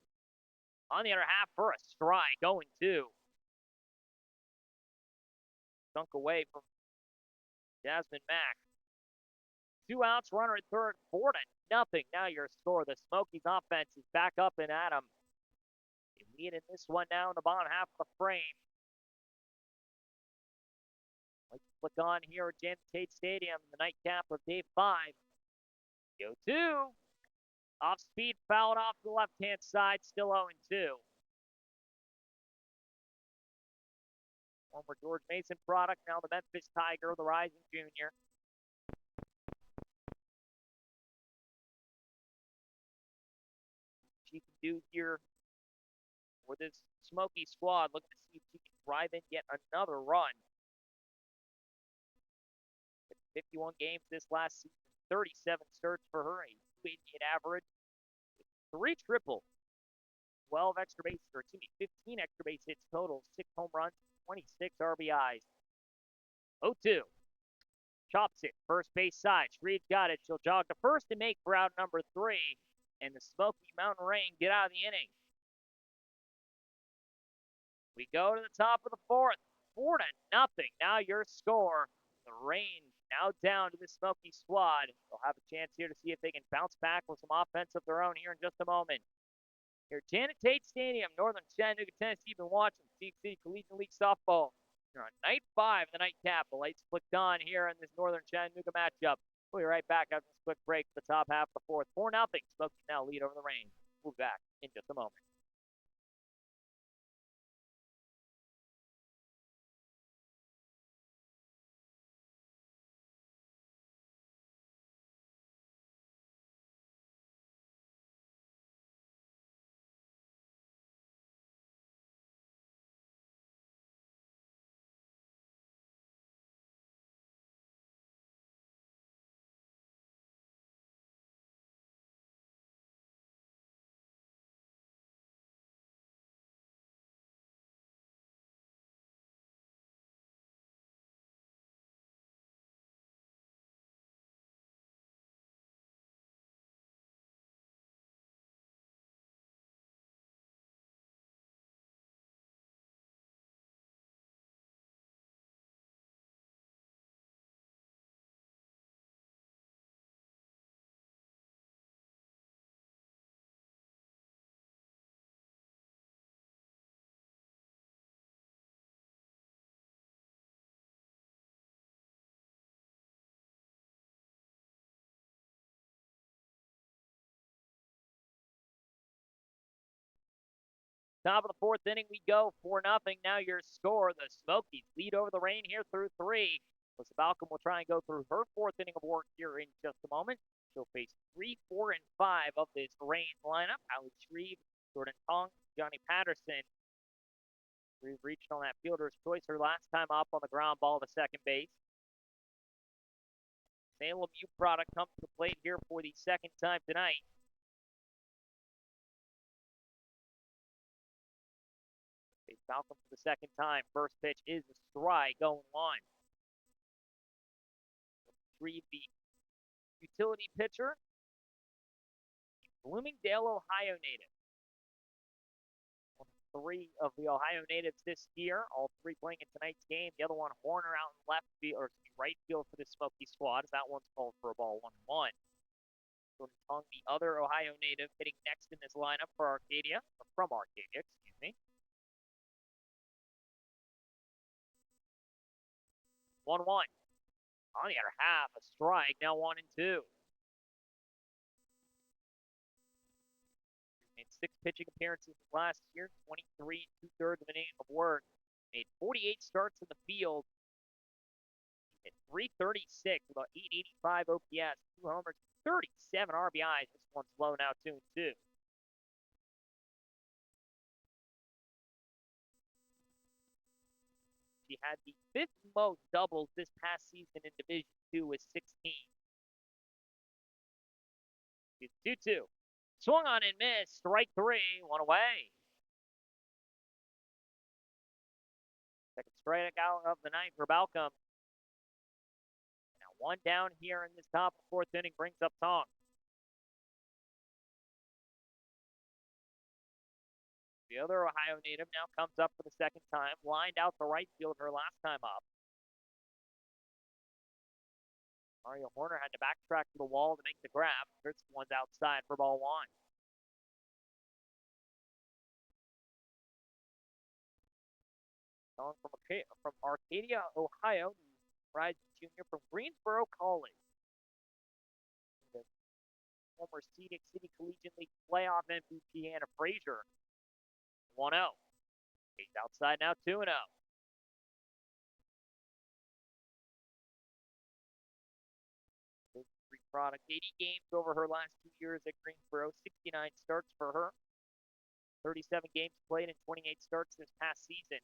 On the other half for a strike, 0-2. Stunk away from Jasmine Mack. 2 outs, runner at third, 4-0. Now your score. The Smokies offense is back up and at them. They lead in this one now in the bottom half of the frame. Let's click on here at Janet Tate Stadium, the nightcap of day 5. Go 2. Off speed, fouled off the left-hand side, still 0-2. Former George Mason product, now the Memphis Tiger, the rising junior. She can do here for this Smoky squad, looking to see if she can drive in yet another run. 51 games this last season, 37 starts for her, a 288 average, 3 triples, 12 extra base, or excuse me, 15 extra base hits total, 6 home runs, 26 RBIs. 0-2. Chops it, first base side. Shreed's got it. She'll jog to first and make for out number 3. and the Smoky Mountain Rain get out of the inning. We go to the top of the fourth, 4-0. Now your score. The Rain now down to the Smoky squad. They'll have a chance here to see if they can bounce back with some offense of their own here in just a moment. Here at Janet Tate Stadium, Northern Chattanooga, Tennessee. Been watching Sioux City Collegiate League softball. You're on night 5 of the nightcap. The lights flicked on here in this Northern Chattanooga matchup. We'll be right back after this quick break for the top half of the fourth. 4-0. Smokies now lead over the Rain. We'll be back in just a moment. Top of the fourth inning we go, 4-0. Now your score. The Smokies lead over the Rain here through 3. Melissa Balcom will try and go through her 4th inning of work here in just a moment. She'll face 3, 4, and 5 of this Rain lineup. Alex Shreve, Jordan Tong, Johnny Patterson. Shreve reached on that fielder's choice her last time up on the ground ball to second base. Salem U product comes to the plate here for the 2nd time tonight. Malcolm for the 2nd time. First pitch is a strike, going one. Retrieve the utility pitcher, Bloomingdale, Ohio native. 3 of the Ohio natives this year, all 3 playing in tonight's game. The other one, Horner, out in left field or right field for the Smoky squad, as that one's called for a ball 1-1. Jordan Tong, the other Ohio native, hitting next in this lineup for Arcadia, or from Arcadia, excuse me. 1-1. On the other half, a strike, now 1-2. Made 6 pitching appearances last year, 23 2/3 of an inning of work. Made 48 starts in the field. Hit 336 with about 885 OPS, 2 homers, 37 RBIs. This one's low now, 2-2. She had the 5th most doubles this past season in Division II with 16. It's 2-2. Swung on and missed. Strike 3. 1 away. Second strikeout of the night for Balcom. Now 1 down here in this top of the 4th inning brings up Tong. The other Ohio native now comes up for the 2nd time. Lined out the right field her last time up. Mario Horner had to backtrack to the wall to make the grab. This one's outside for ball 1. From Arcadia, Ohio, rising junior from Greensboro College. The former Scenic City Collegiate League playoff MVP Anna Frazier. 1-0. He's outside now, 2-0. Free product, 80 games over her last 2 years at Greensboro, 69 starts for her. 37 games played and 28 starts this past season.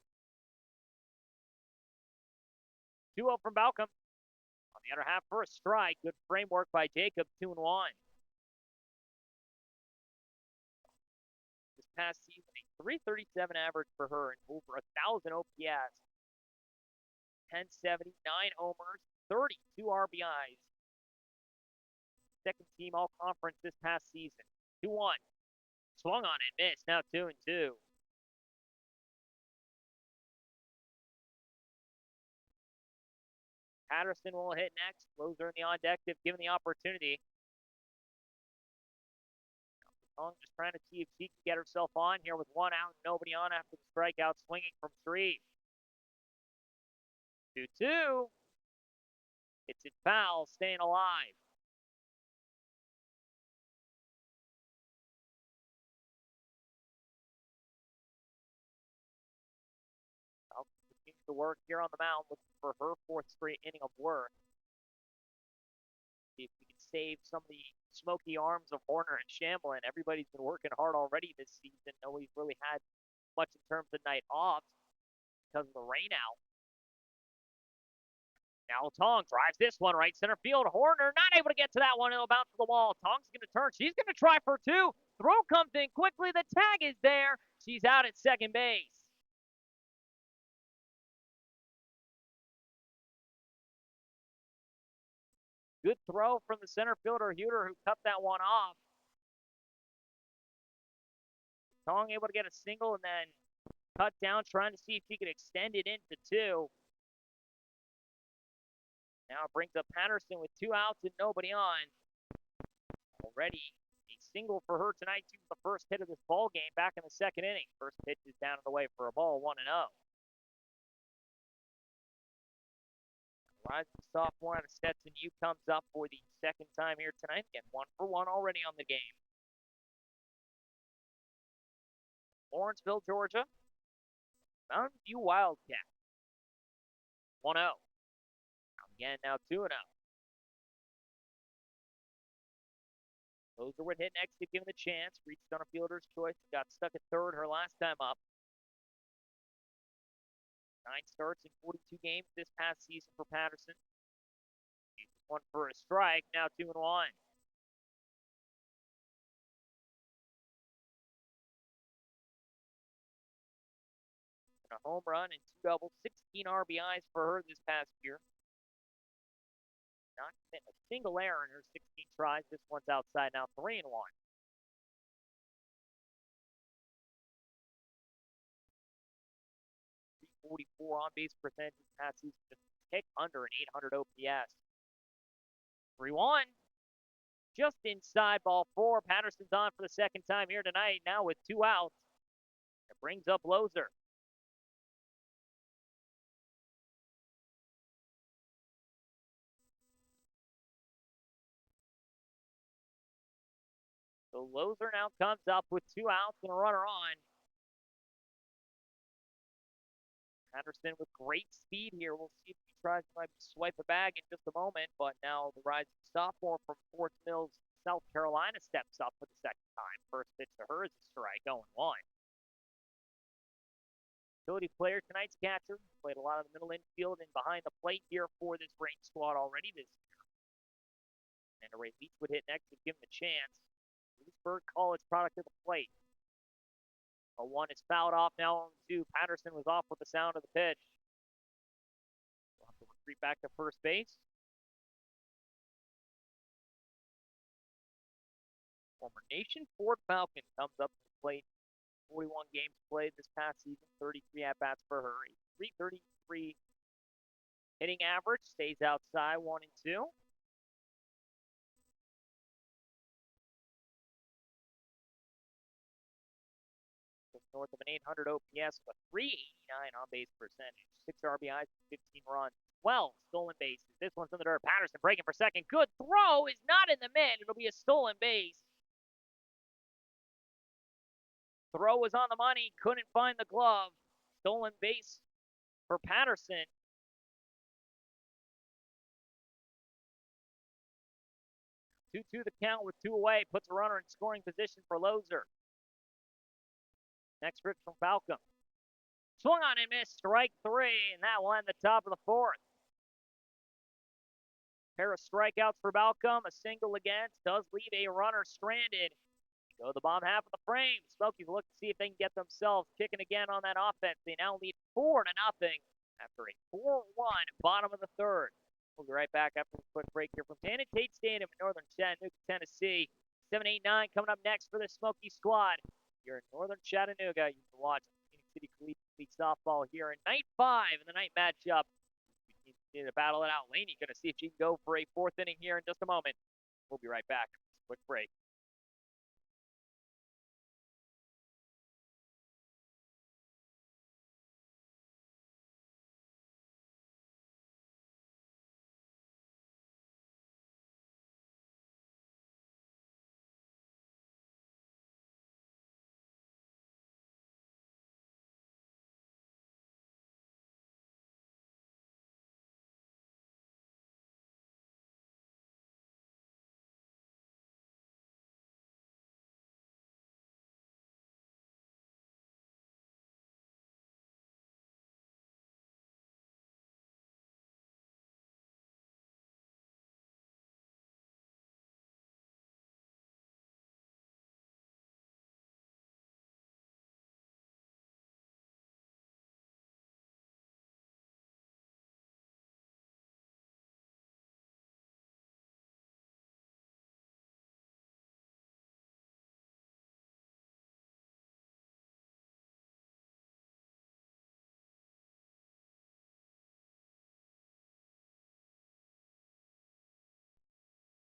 2-0 from Balcom. On the other half for a strike. Good framework by Jacob, 2-1. This past season, a 337 average for her and over 1,000 OPS. 1070, 9 homers, 32 RBIs. 2nd team all conference this past season. 2-1. Swung on it, missed. Now 2-2. Patterson will hit next. Loser in the on deck if given the opportunity. Tong just trying to see if she can get herself on here with 1 out, nobody on after the strikeout, swinging from 3. 2-2. It's it foul, staying alive. Foul continues to work here on the mound, looking for her 4th straight inning of work. See if we can save some of the smoky arms of Horner and Shamblin. Everybody's been working hard already this season. Nobody's really had much in terms of night off because of the rain out. Now Tong drives this one right center field. Horner not able to get to that one. It'll bounce to the wall. Tong's going to turn. She's going to try for 2. Throw comes in quickly. The tag is there. She's out at second base. Good throw from the center fielder, Huter, who cut that one off. Tong able to get a single and then cut down, trying to see if he could extend it into 2. Now it brings up Patterson with 2 outs and nobody on. Already a single for her tonight, too, the first hit of this ball game back in the 2nd inning. First pitch is down and away for a ball, 1-0. Rising sophomore out of Stetson U comes up for the 2nd time here tonight. Again, 1 for 1 already on the game. Lawrenceville, Georgia. Mountain View Wildcats. 1-0. Again, now 2-0. Loser would hit next to give him the chance. Reached on a fielder's choice. Got stuck at 3rd her last time up. 9 starts in 42 games this past season for Patterson. He's 1 for a strike. Now 2-1. A home run and 2 doubles, 16 RBIs for her this past year. Not a single error in her 16 tries. This one's outside now, 3-1. 344 on base percentage this past season, just tick under an 800 OPS. 3-1. Just inside ball 4. Patterson's on for the 2nd time here tonight, now with 2 outs. It brings up Loser. So Loser now comes up with 2 outs and a runner on. Patterson with great speed here. We'll see if he tries to swipe a bag in just a moment, but now the rising sophomore from Fort Mills, South Carolina steps up for the 2nd time. First pitch to her is a strike, 0-1. Utility player, tonight's catcher. Played a lot of the middle infield and behind the plate here for this Range squad already this year. And Ray Leach would hit next to give him a chance. Leesburg College product of the plate. A 1 is fouled off now on 2. Patterson was off with the sound of the pitch. We'll have to retreat back to first base. Former Nation Ford Falcon comes up to the plate. 41 games played this past season, 33 at-bats for her. A 333 hitting average, stays outside 1 and 2. North of an 800 OPS with a 389 on base percentage, 6 RBIs, 15 runs, 12 stolen bases. This one's in the dirt. Patterson breaking for second. Good throw is not in the mid. It'll be a stolen base. Throw was on the money. Couldn't find the glove. Stolen base for Patterson. Two the count with 2 away. Puts a runner in scoring position for Loser. Next pitch from Falcon. Swung on and missed. Strike 3, and that will end the top of the 4th. Pair of strikeouts for Balcom. A single against. Does leave a runner stranded. Go to the bottom half of the frame. Smokies look to see if they can get themselves kicking again on that offense. They now lead 4-0 after a 4-1 bottom of the 3rd. We'll be right back after a quick break here from Shannon Tate Stadium in northern Chattanooga, Tennessee. 7, 8, 9 coming up next for the Smoky squad. You're in northern Chattanooga. You can watch Phoenix City Collegiate League softball here in night 5 in the night matchup. You need to battle it out. Laney going to see if she can go for a 4th inning here in just a moment. We'll be right back. Quick break.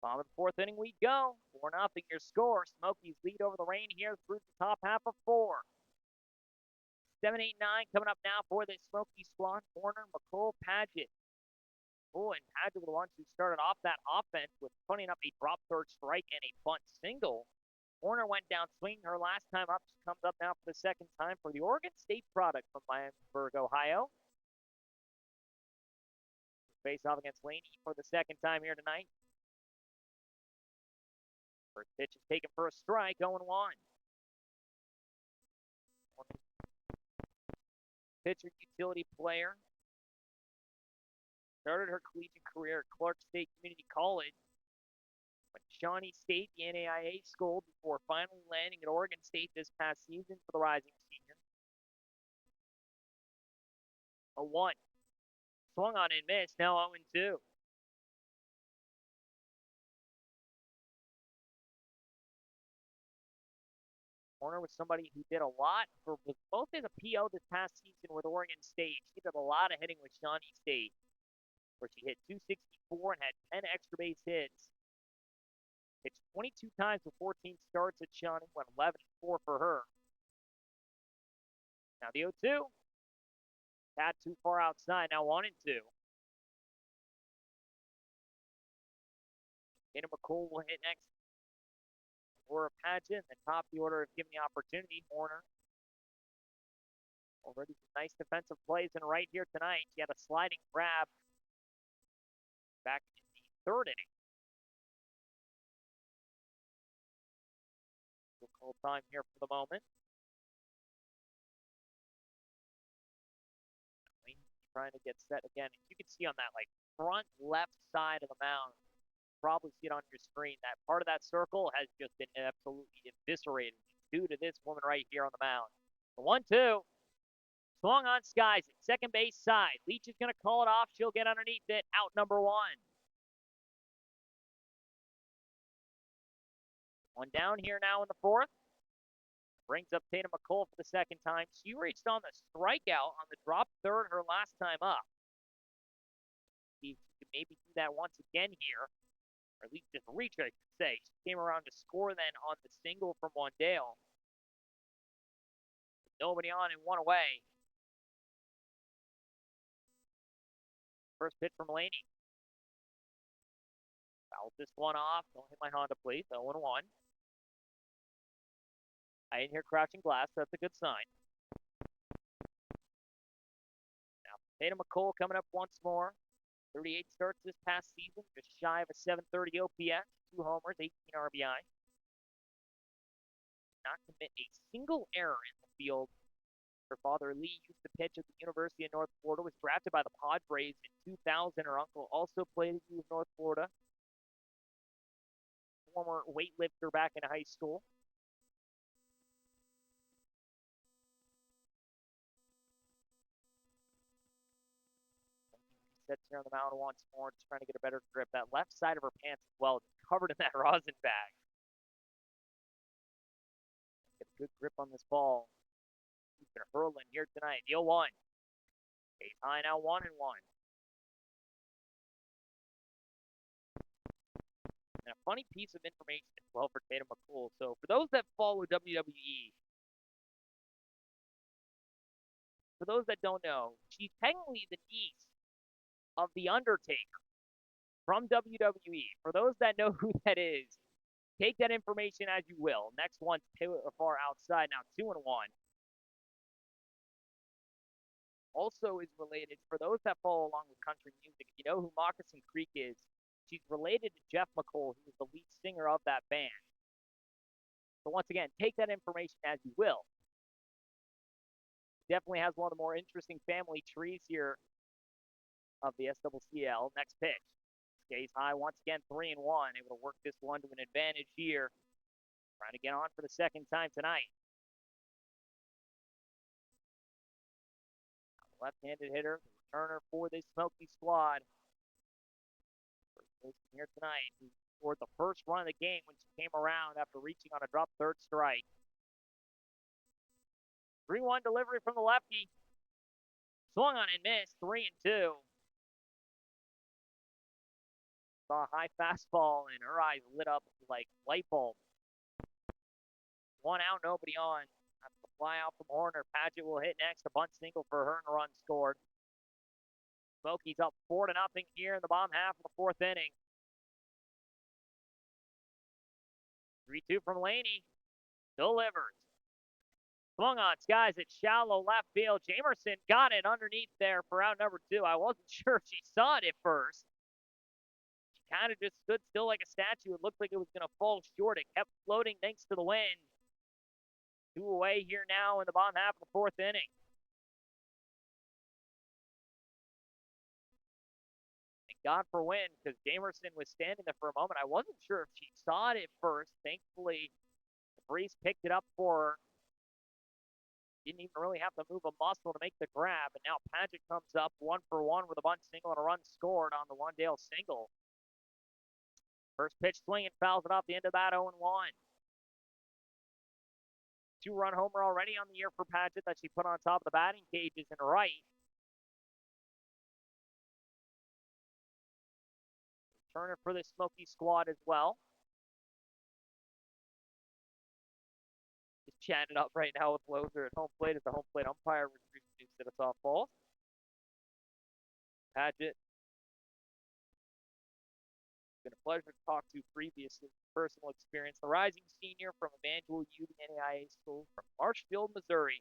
Bottom of the 4th inning we go. 4-0 your score. Smokies lead over the Rain here through the top half of 4. 7, 8, 9 coming up now for the Smoky squad. Warner, McCall, Paget. Oh, and Paget were the ones who started off that offense with, funny enough, a drop third strike and a bunt single. Warner went down swinging her last time up. She comes up now for the 2nd time for the Oregon State product from Miamisburg, Ohio. Face off against Laney for the 2nd time here tonight. First pitch is taken for a strike, 0-1. Pitcher, utility player. Started her collegiate career at Clark State Community College. Went to Shawnee State, the NAIA school, before finally landing at Oregon State this past season for the rising senior. 0-1. Swung on and missed, now 0-2. Warner was somebody who did a lot for both as a PO this past season with Oregon State. She did a lot of hitting with Shawnee State, where she hit 264 and had 10 extra base hits. Pitched 22 times with 14 starts at Shawnee, went 11-4 for her. Now the 0-2. Tad too far outside, now 1-2. Dana McCool will hit next. Laura Paget, the top of the order, if given the opportunity. Horner. Already some nice defensive plays in right here tonight. She had a sliding grab back in the 3rd inning. We'll call time here for the moment. Trying to get set again. You can see on that like front left side of the mound, probably see it on your screen. That part of that circle has just been absolutely eviscerated due to this woman right here on the mound. The 1-2. Swung on skies at second base side. Leach is going to call it off. She'll get underneath it. Out number 1. One down here now in the 4th. Brings up Tatum McColl for the 2nd time. She reached on the strikeout on the drop third her last time up. See if she can maybe do that once again here. Or at least just reach, I should say. She came around to score then on the single from Wandale. Nobody on and 1 away. First pitch from Laney. Fouled this one off. Don't hit my Honda, please. 0-1. I didn't hear crouching glass. So that's a good sign. Now, Tatum McColl coming up once more. 38 starts this past season, just shy of a 730 OPS, 2 homers, 18 RBI. Not commit a single error in the field. Her father, Lee, used to pitch at the University of North Florida, was drafted by the Padres in 2000. Her uncle also played at the U of North Florida. Former weightlifter back in high school. Sits here on the mound once more, just trying to get a better grip. That left side of her pants as well is covered in that rosin bag. Good grip on this ball. He's going to hurl in here tonight. The 0-1. Stays high now, 1-1. And a funny piece of information as well for Tatum McCool. So for those that follow WWE, for those that don't know, she's technically the niece of The Undertaker from WWE. For those that know who that is, take that information as you will. Next one's too far outside. Now 2-1. Also is related, for those that follow along with country music, if you know who Moccasin Creek is, she's related to Jeff McCool, who is the lead singer of that band. So once again, take that information as you will. Definitely has one of the more interesting family trees here of the SWCL. Next pitch. Stays high once again, 3-1. Able to work this one to an advantage here. Trying to get on for the second time tonight. Left-handed hitter, the returner for this Smoky squad. First baseman here tonight, who scored the first run of the game when she came around after reaching on a drop third strike. 3-1 delivery from the lefty. Swung on and missed, 3-2. Saw a high fastball, and her eyes lit up like light bulbs. 1 out, nobody on. That's the fly out from Horner. Padgett will hit next. A bunt single for her and a run scored. Smokies up 4-0 here in the bottom half of the fourth inning. 3-2 from Laney. Delivers. Swung on, skies at shallow left field. Jamerson got it underneath there for out number 2. I wasn't sure if she saw it at first. She kind of just stood still like a statue. It looked like it was going to fall short. It kept floating thanks to the wind. 2 away here now in the bottom half of the fourth inning. Thank God for wind, because Jamerson was standing there for a moment. I wasn't sure if she saw it at first. Thankfully, the breeze picked it up for her. Didn't even really have to move a muscle to make the grab. And now Padgett comes up 1-for-1 with a bunt single and a run scored on the Wandale single. First pitch swinging, fouls it off the end of that 0-1. 2-run homer already on the year for Padgett that she put on top of the batting cages in right. Turner for the Smoky squad as well. Just chatting up right now with Loser at home plate as the home plate umpire reduced to the softball. Padgett. It's been a pleasure to talk to previously. Personal experience. The rising senior from Evangel Union NAIA School from Marshfield, Missouri.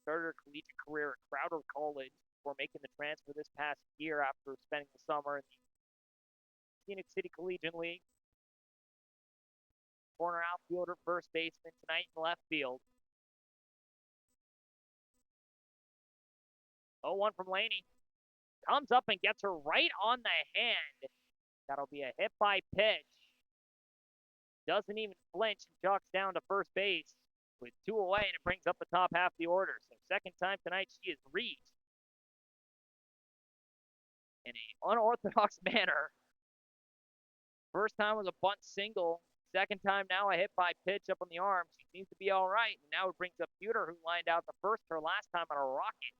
Started her collegiate career at Crowder College before making the transfer this past year after spending the summer in the Phoenix City Collegiate League. Corner outfielder, first baseman tonight in left field. 0-1 from Laney. Comes up and gets her right on the hand. That'll be a hit by pitch. Doesn't even flinch and jogs down to first base with 2 away, and it brings up the top half of the order. So second time tonight she has reached in an unorthodox manner. First time was a bunt single. Second time now a hit by pitch up on the arm. She seems to be all right. And now it brings up Pewter, who lined out the first her last time on a rocket.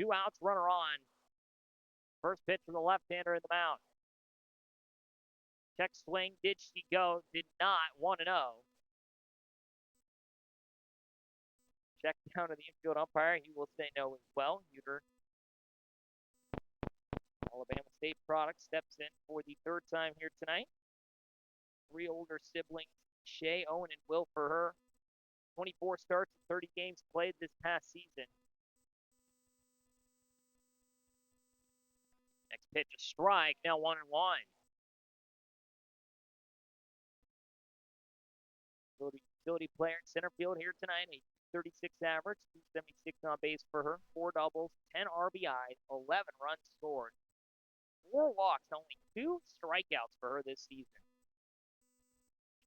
2 outs, runner on. First pitch from the left-hander in the mound. Check swing. Did she go? Did not. 1-0. Check down to the infield umpire. He will say no as well. Pewter, Alabama State product, steps in for the third time here tonight. 3 older siblings, Shay, Owen, and Will for her. 24 starts and 30 games played this past season. Next pitch, a strike, now 1-1. Utility player in center field here tonight, a 36 average, 276 on base for her, 4 doubles, 10 RBIs, 11 runs scored, 4 walks, only 2 strikeouts for her this season.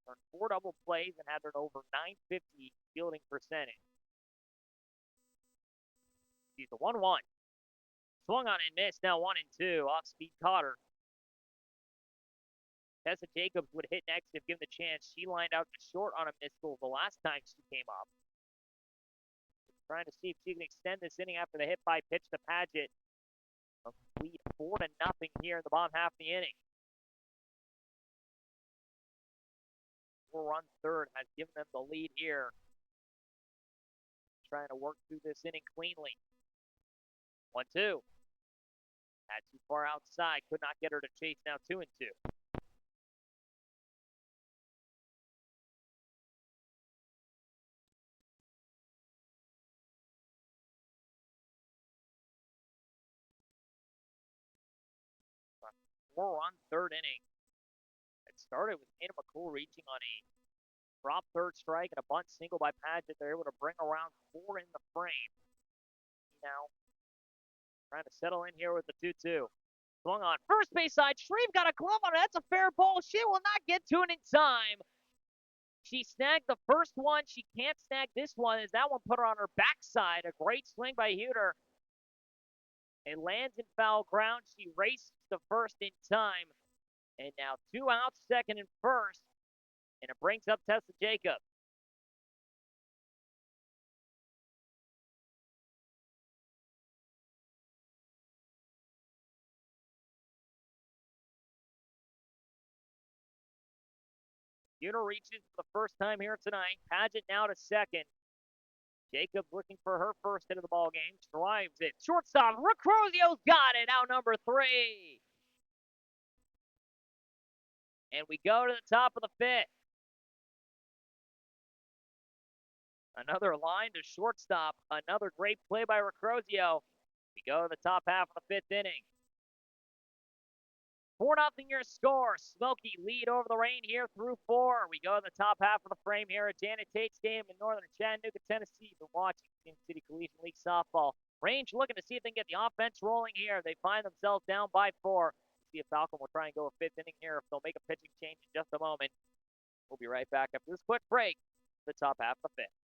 Earned 4 double plays and had an over 950 fielding percentage. She's a 1-1. Swung on and missed, now 1-2. Off speed caught her. Tessa Jacobs would hit next if given the chance. She lined out to short on a missed goal the last time she came up. Trying to see if she can extend this inning after the hit by pitch to Paget. A lead 4-0 here in the bottom half of the inning. 4-run third has given them the lead here. Trying to work through this inning cleanly. 1-2. Had too far outside. Could not get her to chase. Now 2-2. Four-run third inning. It started with Anna McCool reaching on a drop third strike and a bunt single by Paget. They're able to bring around 4 in the frame. Now trying to settle in here with the 2-2. Swung on first base side. Shreve got a glove on it. That's a fair ball. She will not get to it in time. She snagged the first one. She can't snag this one as that one put her on her backside. A great swing by Huter. It lands in foul ground. She races to first in time. And now 2 outs, second and first. And it brings up Tessa Jacobs. Huter reaches for the first time here tonight. Paget now to second. Jacobs looking for her first hit of the ball game. Drives it. Shortstop. Recrozio's got it. Out number 3. And we go to the top of the 5th. Another line to shortstop. Another great play by Recrozio. We go to the top half of the 5th inning. 4-0 your score. Smoky lead over the Reign here through 4. We go to the top half of the frame here at Janet Tate Stadium in northern Chattanooga, Tennessee. You've been watching Kansas City Collegiate League Softball. Range looking to see if they can get the offense rolling here. They find themselves down by 4. See if Falcon will try and go a 5th inning here, if they'll make a pitching change in just a moment. We'll be right back after this quick break. The top half of the 5th.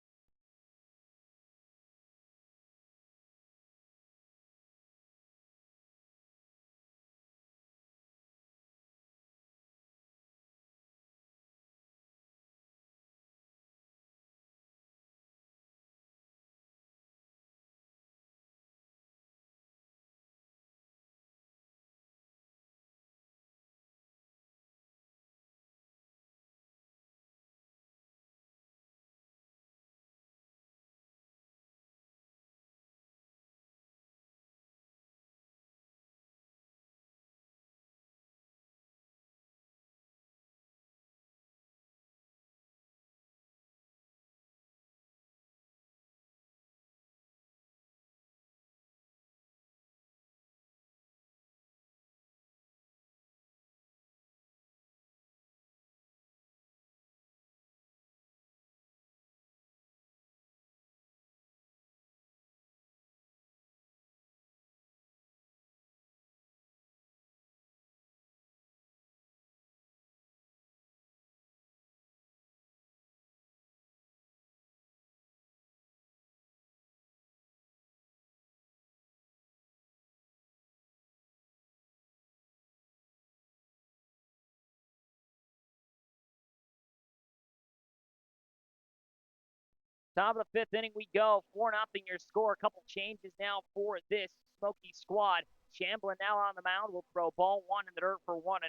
Top of the 5th inning we go. 4-0 your score. A couple changes now for this Smoky squad. Shamblin now on the mound will throw ball 1 in the dirt for 1-0.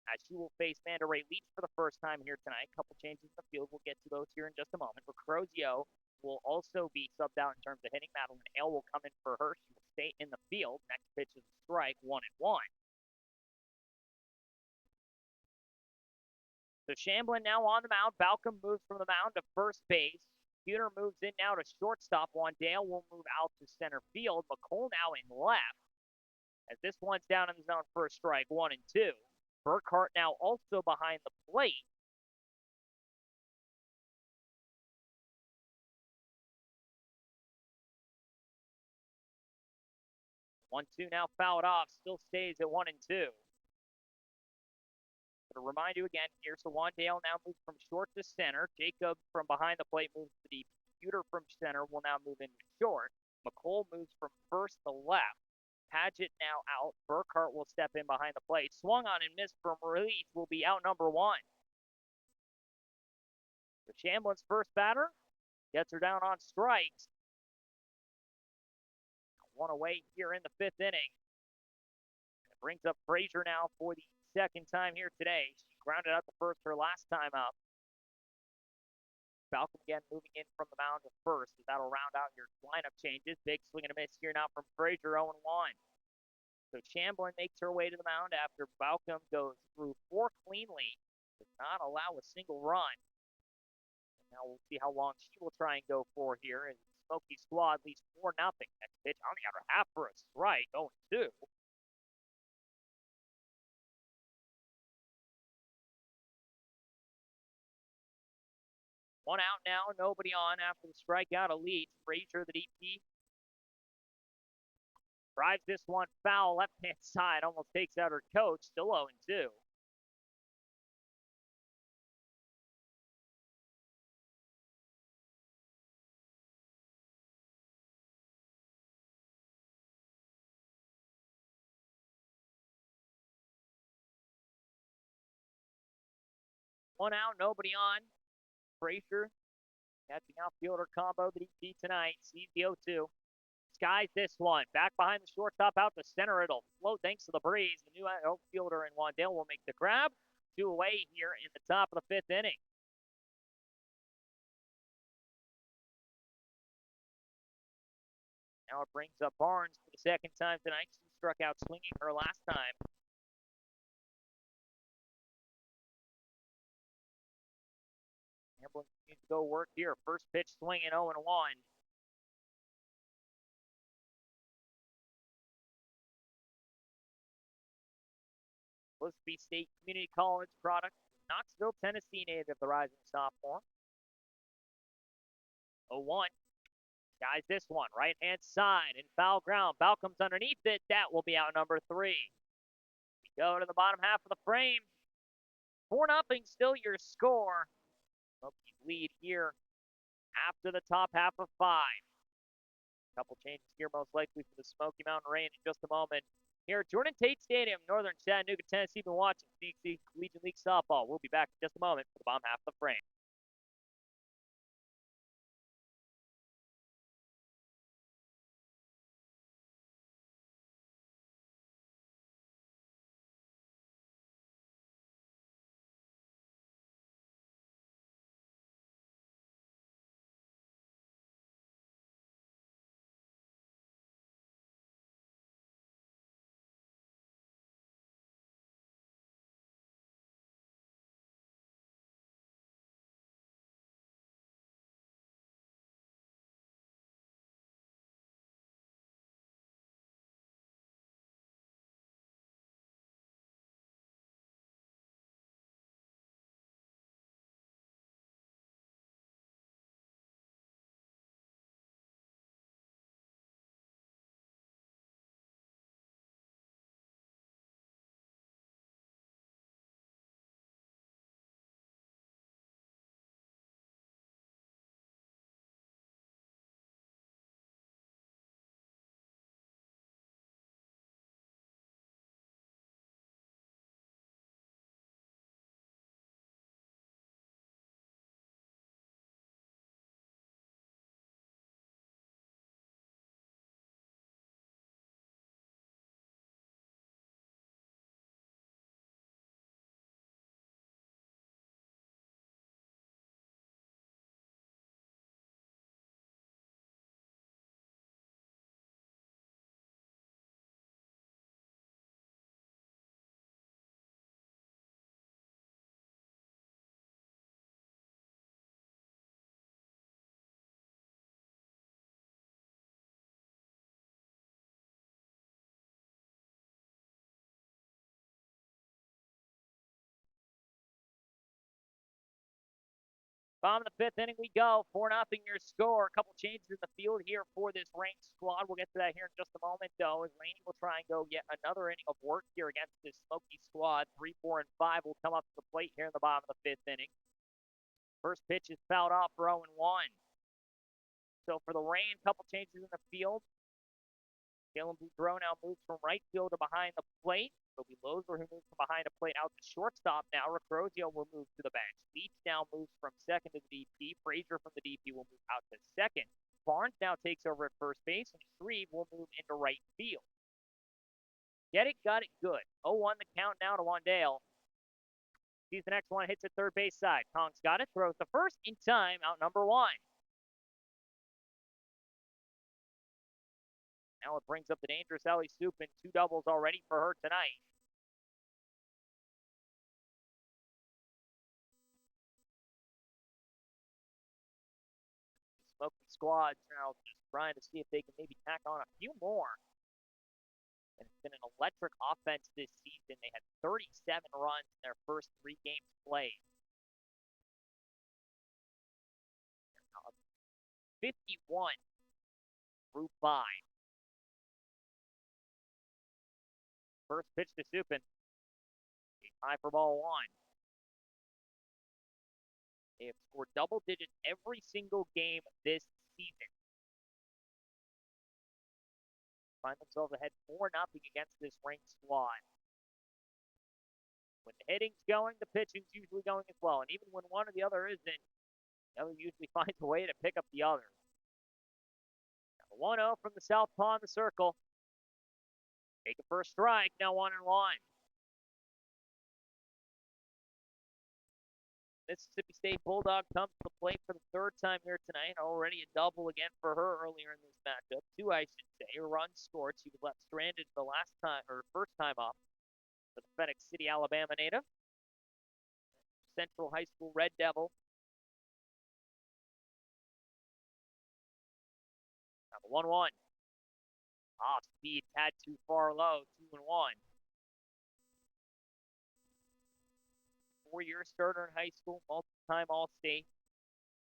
As she will face Manda Ray Leach for the first time here tonight. A couple changes in the field. We'll get to those here in just a moment. Recrozio will also be subbed out in terms of hitting. Madeline Hale will come in for her. She will stay in the field. Next pitch is a strike, 1-1. So Shamblin now on the mound. Balcom moves from the mound to first base. Huter moves in now to shortstop. Wandale will move out to center field. McColl now in left. As this one's down in the zone for a strike, 1-2. Burkhart now also behind the plate. One, two now fouled off. Still stays at 1-2. To remind you again, here, so Wandale now moves from short to center. Jacob from behind the plate moves to deep. Huter from center will now move into short. McColl moves from first to left. Paget now out. Burkhart will step in behind the plate. Swung on and missed from relief. Will be out number one. So Shamblin's first batter gets her down on strikes. One away here in the fifth inning. It brings up Frazier now for the second time here today. She grounded out the first her last time up. Balcom again moving in from the mound to first. That'll round out your lineup changes. Big swing and a miss here now from Frazier, 0-1. So Shamblin makes her way to the mound after Balcom goes through four cleanly. Does not allow a single run. And now we'll see how long she will try and go for here. And Smoky squad leads 4-0. Next pitch on the outer half for a strike, 0-2. One out now, nobody on after the strikeout. Elite Frazier, the DP, drives this one foul left-hand side, almost takes out her coach, still 0-2. One out, nobody on. Frazier catching outfielder combo that he beat tonight. Sees the 0-2. Skies this one. Back behind the shortstop out to center. It'll float thanks to the breeze. The new outfielder in Wandale will make the grab. 2 away here in the top of the fifth inning. Now it brings up Barnes for the second time tonight. She struck out swinging her last time. Hamblin needs to go work here. First pitch swinging 0-1. Elizabeth State Community College product. Knoxville, Tennessee native, the rising sophomore. 0-1. Guys, this one, right-hand side in foul ground. Balcom's underneath it. That will be out number 3. We go to the bottom half of the frame. 4-0, still your score. Smokies lead here after the top half of 5. A couple changes here, most likely for the Smoky Mountain Rain in just a moment. Here at Jordan Tate Stadium, Northern Chattanooga, Tennessee. Been watching CC Collegiate League softball. We'll be back in just a moment for the bottom half of the frame. Bottom of the fifth inning we go. 4-0 your score. A couple changes in the field here for this ranked squad. We'll get to that here in just a moment, though, as Laney will try and go yet another inning of work here against this Smoky squad. 3, 4, and 5 will come up to the plate here in the bottom of the fifth inning. First pitch is fouled off for 0-1. So for the Rain, a couple changes in the field. Kalen Boudreau now moves from right field to behind the plate. It'll be Loser who moves from behind the plate out to shortstop now. Recrozio will move to the bench. Leach now moves from second to the DP. Frazier from the DP will move out to second. Barnes now takes over at first base, and Shreve will move into right field. Get it, got it, good. 0-1 the count now to Wandale. Sees the next one, hits at third base side. Kong's got it, throws the first in time, out number one. Now it brings up the dangerous Ellie Supin. 2 doubles already for her tonight. The Smoky squad now just trying to see if they can maybe tack on a few more. And it's been an electric offense this season. They had 37 runs in their first 3 games played. 51 through 5. First pitch to Supin. He's high for ball 1. They have scored double digits every single game this season. Find themselves ahead 4-0 against this ranked squad. When the hitting's going, the pitching's usually going as well. And even when one or the other isn't, the other usually finds a way to pick up the other. Now the 1-0 from the southpaw in the circle. Take it for a strike, now 1-1. Mississippi State Bulldog comes to the plate for the 3rd time here tonight. Already a double again for her earlier in this matchup. 2, I should say. Runs scored. She was left stranded the last time, or first time up, for the FedEx City, Alabama native. Central High School Red Devil. Now the 1-1. Off speed, tad too far low. 2-1. 4-year starter in high school, multi-time All-State.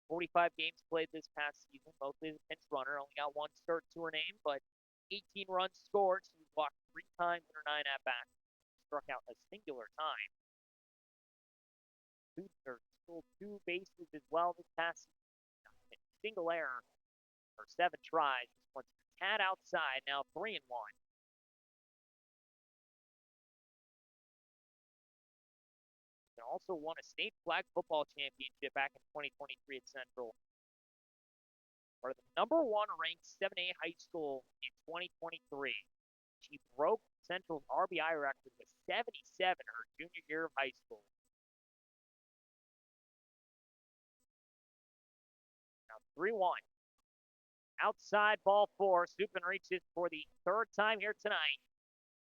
45 games played this past season, mostly as a pinch runner. Only got 1 start to her name, but 18 runs scored. She was walked 3 times in her 9 at-bats. Struck out a singular time. Stole 2 bases as well this past season. Single error for 7 tries. This one's a tad outside, now 3-1. Also won a state flag football championship back in 2023 at Central. Part of the number 1 ranked 7A high school in 2023. She broke Central's RBI record with 77 her junior year of high school. Now 3-1. Outside ball 4. Supin reaches for the 3rd time here tonight.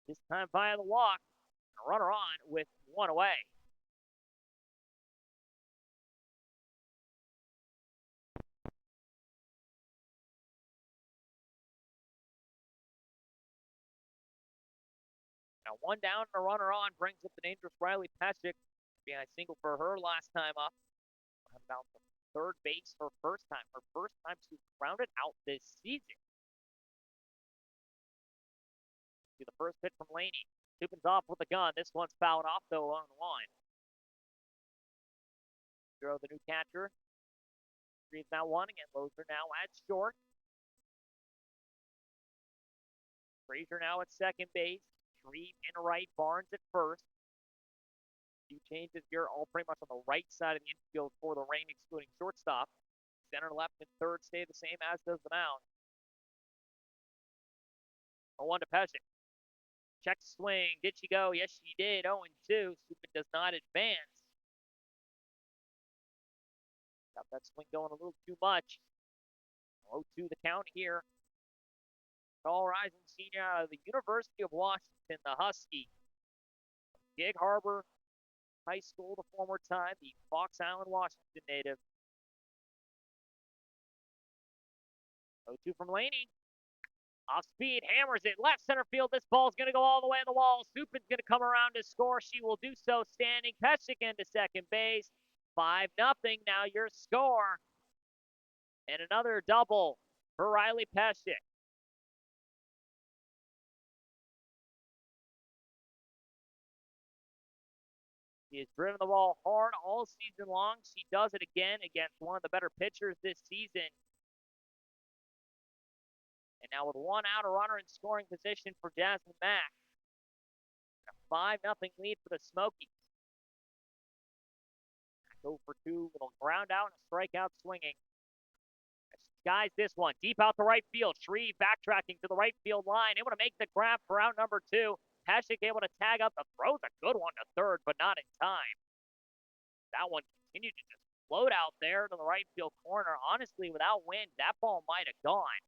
This time via the walk. A runner on with 1 away. Now 1 down and a runner on brings up the dangerous Riley Pescick. Behind single for her last time up. About the 3rd base her first time. Her first time she's grounded out this season. See the first pitch from Laney. Supin's off with the gun. This one's fouled off though along the line. Throw the new catcher. Reeves now 1 again. Loser now at short. Frazier now at second base. Shreve in right. Barnes at first. Few changes here, all pretty much on the right side of the infield for the Rain, excluding shortstop. Center, left, and third stay the same, as does the mound. 0-1 to Pescick. Check swing. Did she go? Yes, she did. 0-2. Supin does not advance. Got that swing going a little too much. 0-2 the count here. Tall rising senior out of the University of Washington, the Husky. Gig Harbor High School, the former time, the Fox Island, Washington native. 0-2 from Laney. Off speed, hammers it, left center field. This ball's going to go all the way on the wall. Supin's going to come around to score. She will do so standing. Pescick into second base. 5-0 now your score. And another double for Riley Pescick. She has driven the ball hard all season long. She does it again against one of the better pitchers this season. And now with one out, a runner in scoring position for Jasmine Mack. A 5-0 lead for the Smokies. Go for two with a ground out and a strikeout swinging. Skies this one deep out the right field. Shreve backtracking to the right field line, able to make the grab for out number two. Hashik able to tag up. The throw's a good one to third, but not in time. That one continued to just float out there to the right field corner. Honestly, without wind, that ball might have gone.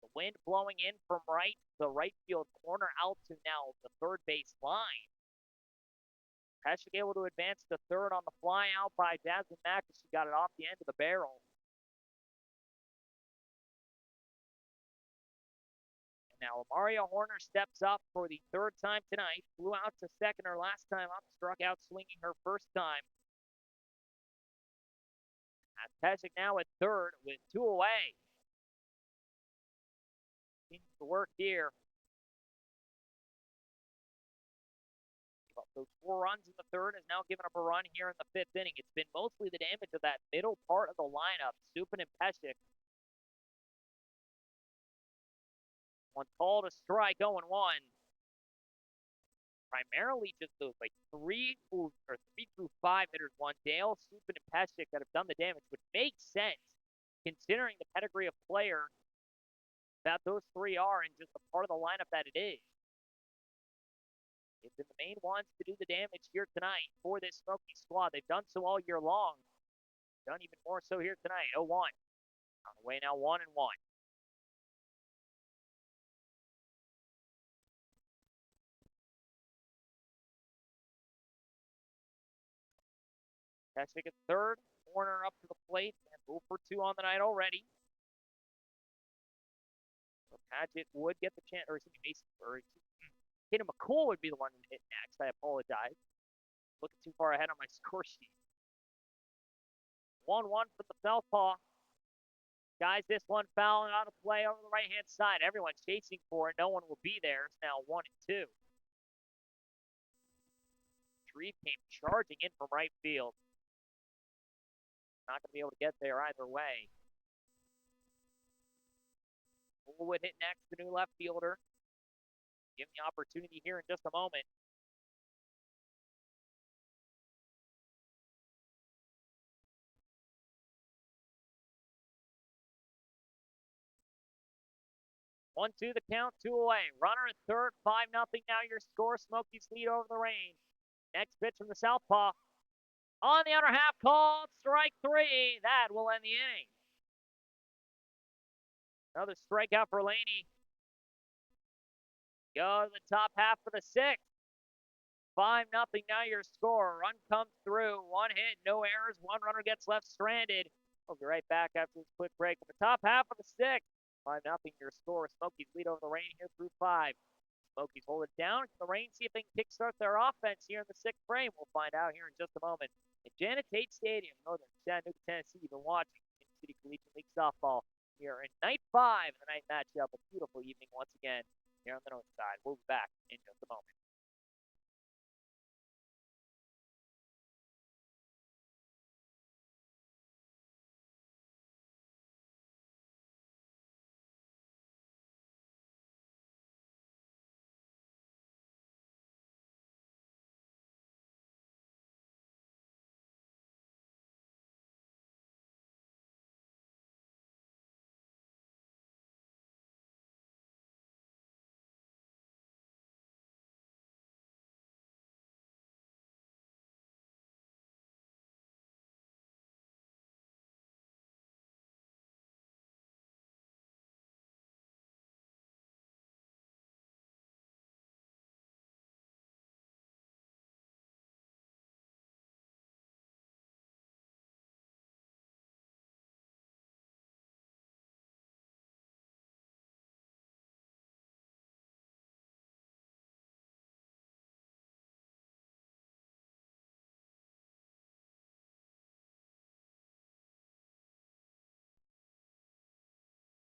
The wind blowing in from right to the right field corner out to now the third base line. Hashik able to advance to third on the fly out by Jasmine Mack. She got it off the end of the barrel. Now, Mario Horner steps up for the third time tonight. Flew out to second her last time up. Struck out swinging her first time. Pesek now at third with two away. Seems to work here. Those 4 runs in the third has now given up a run here in the fifth inning. It's been mostly the damage of that middle part of the lineup. Stupin and Pesek. One call to strike, 0-1. Primarily just those like 3 through 5 hitters, Dale, Stupin, and Pesek that have done the damage, which makes sense considering the pedigree of player that those 3 are and just a part of the lineup that it is. They've been the main ones to do the damage here tonight for this Smoky squad. They've done so all year long. Done even more so here tonight. 0-1. On the way now, 1-1. Pesek at third. Warner up to the plate and 0 for 2 on the night already. So Padgett would get the chance, or excuse me, Mason, or Kaden McCool would be the one to hit next. I apologize. Looking too far ahead on my score sheet. 1-1 for the Southpaw. Guys, this one fouling out of play over the right-hand side. Everyone's chasing for it. No one will be there. It's now 1-2. Shreve came charging in from right field. Not going to be able to get there either way. Wood hit next, the new left fielder. Give him the opportunity here in just a moment. One, two, the count, 2 away. Runner at third, 5-0 now your score. Smokies lead over the range. Next pitch from the Southpaw. On the outer half, called strike 3. That will end the inning. Another strikeout for Laney. Go to the top half for the 6th. 5-0 now your score. Run comes through. 1 hit, no errors. 1 runner gets left stranded. We'll be right back after this quick break. At the top half of the 6th. 5-0 your score. Smokies lead over the rain here through 5. Smokies hold it down. Can the Rain see if they can kickstart their offense here in the 6th frame? We'll find out here in just a moment. At Janet Tate Stadium, Northern Chattanooga, Tennessee, you've been watching Kansas City Collegiate League Softball here in Night 5 of the night matchup. A beautiful evening once again here on the north side. We'll be back in just a moment.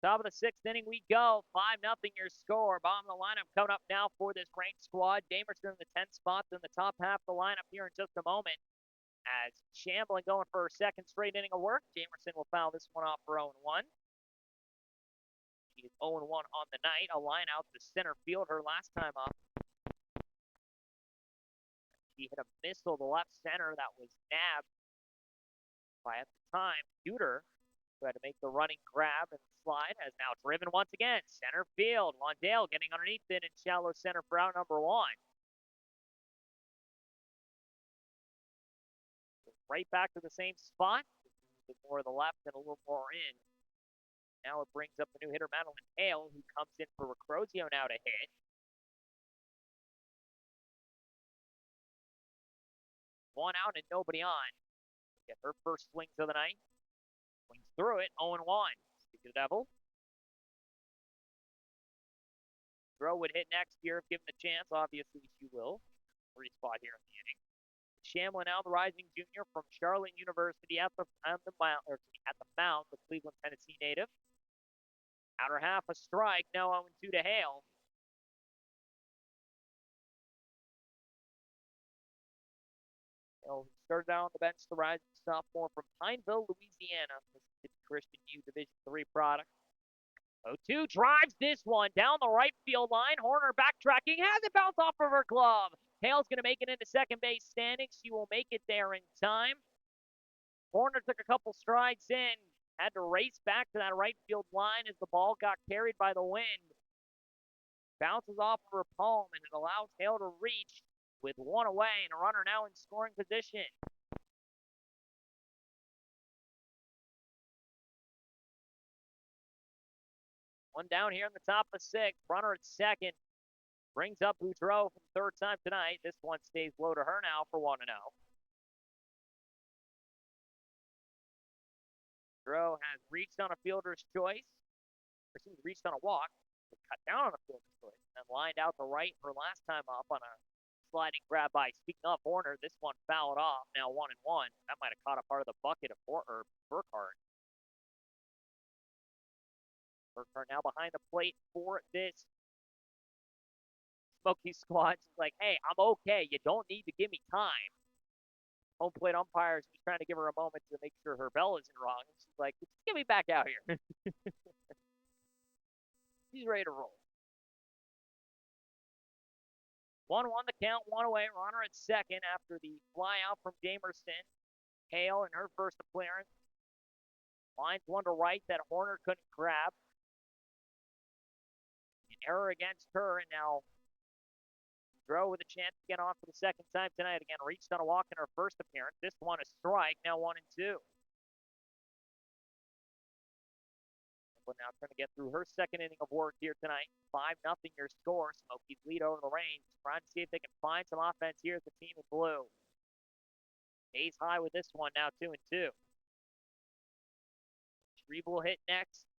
Top of the 6th inning we go. 5-0 your score. Bottom of the lineup coming up now for this ranked squad. Damerson in the 10th spot in the top half of the lineup here in just a moment. As Shamblin going for her 2nd straight inning of work. Jamerson will foul this one off for 0-1. She is 0-1 on the night. A line out to center field her last time up. She hit a missile to left center that was nabbed by, at the time, Pewter, who had to make the running grab and slide, has now driven once again. Center field. Wandale getting underneath it in shallow center for out number 1. Right back to the same spot. A bit more to the left and a little more in. Now it brings up the new hitter, Madeline Hale, who comes in for Recrozio now to hit. One out and nobody on. Get her first swings of the night. Swings through it, 0-1. Speak of the devil. Dro would hit next year if given the chance. Obviously, she will. Free spot here in the inning. Shamlin now the rising junior from Charlotte University at the mound, the Cleveland, Tennessee native. Outer half a strike, now 0-2 to Hale. Hale started out on the bench, the rising sophomore from Pineville, Louisiana. This is Christian U Division III product. 0-2 drives this one down the right field line. Horner backtracking, has it bounce off of her glove. Hale's going to make it into second base standing. She will make it there in time. Horner took a couple strides in, had to race back to that right field line as the ball got carried by the wind. Bounces off of her palm, and it allows Hale to reach with one away and a runner now in scoring position. One down here in the top of 6. Runner at second. Brings up Boudreau for the third time tonight. This one stays low to her now for 1-0. Boudreau has reached on a fielder's choice. Or she's reached on a walk. Cut down on a fielder's choice. And lined out the right her last time up on a sliding grab by. Speaking of Horner, this one fouled off. Now 1-1. That might have caught a part of the bucket of Burkhart. Burkhart now behind the plate for this Smokies squad. She's like, hey, I'm okay. You don't need to give me time. Home plate umpire is just trying to give her a moment to make sure her bell isn't wrong. And she's like, just get me back out here. She's ready to roll. 1-1 the count, one away. Runner at second after the fly out from Jamerson. Hale in her first appearance. Lines one to right that Horner couldn't grab. An error against her, and now Dro with a chance to get on for the second time tonight. Again, reached on a walk in her first appearance. This one a strike, now 1-2. But now trying to get through her second inning of work here tonight. 5-0 your score. Smokies lead over the Reigns. Trying to see if they can find some offense here as the team in blue. A's high with this one, now 2-2. Shreve will hit next.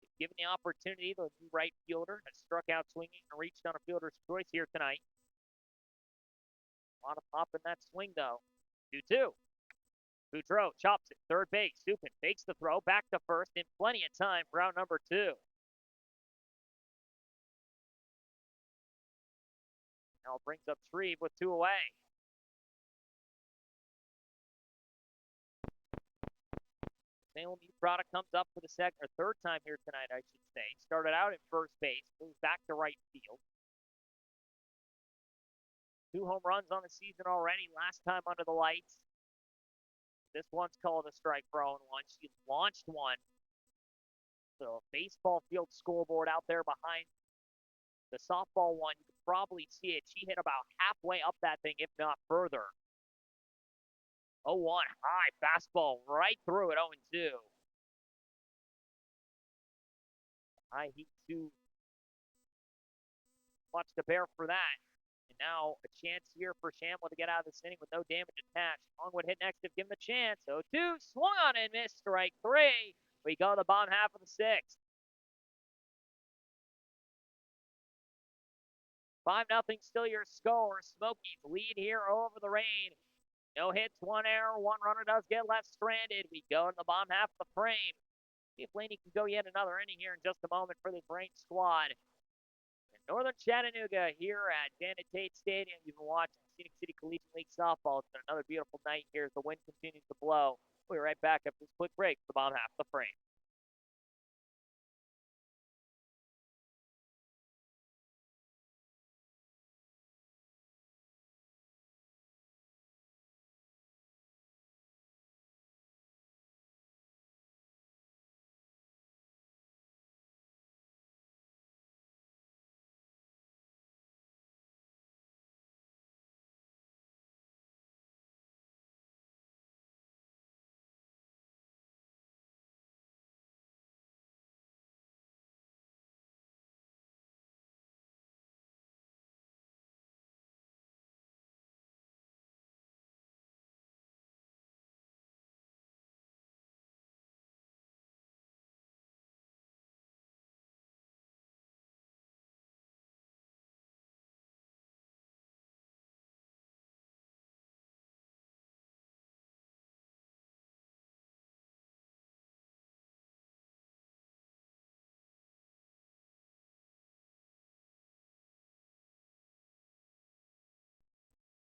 If given the opportunity, the new right fielder has struck out swinging and reached on a fielder's choice here tonight. A lot of pop in that swing, though. 2-2. Boudreau chops it. Third base. Supin fakes the throw. Back to first in plenty of time for out number 2. Now it brings up Shreve with 2 away. Salem U product comes up for the second or third time here tonight, I should say. Started out at first base, moves back to right field. 2 home runs on the season already, last time under the lights. This one's called a strike for 0-1. She launched one. So baseball field scoreboard out there behind the softball one. You can probably see it. She hit about halfway up that thing, if not further. 0-1, high fastball right through it, 0-2. High heat too much to bear for that. And now a chance here for Shamlin to get out of this inning with no damage attached. Longwood hit next if given the chance. 0-2, swung on and missed, strike 3. We go to the bottom half of the 6th. 5-0 still your score. Smokies lead here over the Reign. No hits, 1 error, 1 runner does get left stranded. We go to the bottom half of the frame. See if Laney can go yet another inning here in just a moment for this Reign squad. In Northern Chattanooga here at Janet Tate Stadium. You've been watching Scenic City Collegiate League softball. It's been another beautiful night here as the wind continues to blow. We'll be right back after this quick break for the bottom half of the frame.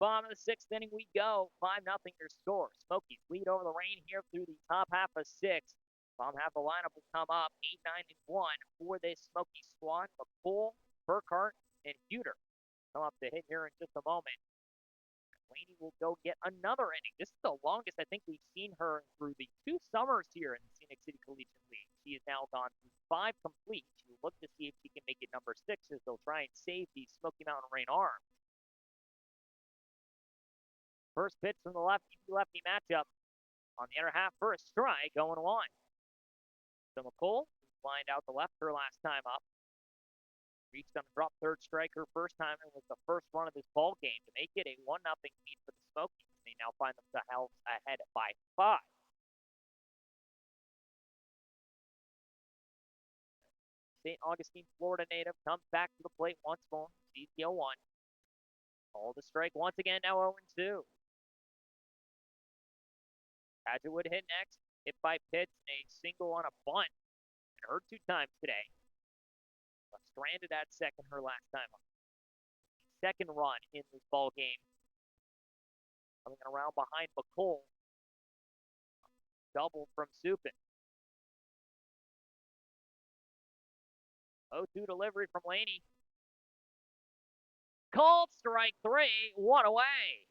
Bottom of the sixth inning we go. 5-0 your score. Smokies lead over the Rain here through the top half of six. Bottom half of the lineup will come up 8, 9, and 1 for this Smoky squad. McCool, Burkhart, and Huter come up to hit here in just a moment. Laney will go get another inning. This is the longest I think we've seen her through the 2 summers here in the Scenic City Collegiate League. She has now gone through 5 complete. She will look to see if she can make it number 6 as they'll try and save the Smoky Mountain Rain arm. First pitch from the lefty-lefty matchup on the other half for a strike, 0-1. So McCool lined out the left her last time up. Reached on a drop third strike her first time and was the first run of this ball game to make it a 1-0 lead for the Smokies. They now find themselves ahead by 5. St. Augustine, Florida native comes back to the plate once more. Sees the 0-1. Called the strike once again, now 0-2. Padgett would hit next, hit by Pitts, and a single on a bunt. And hurt 2 times today. Stranded at second her last time up. Second run in this ball game. Coming around behind McCool. Double from Supin. 0-2 delivery from Laney. Called strike 3, 1 away.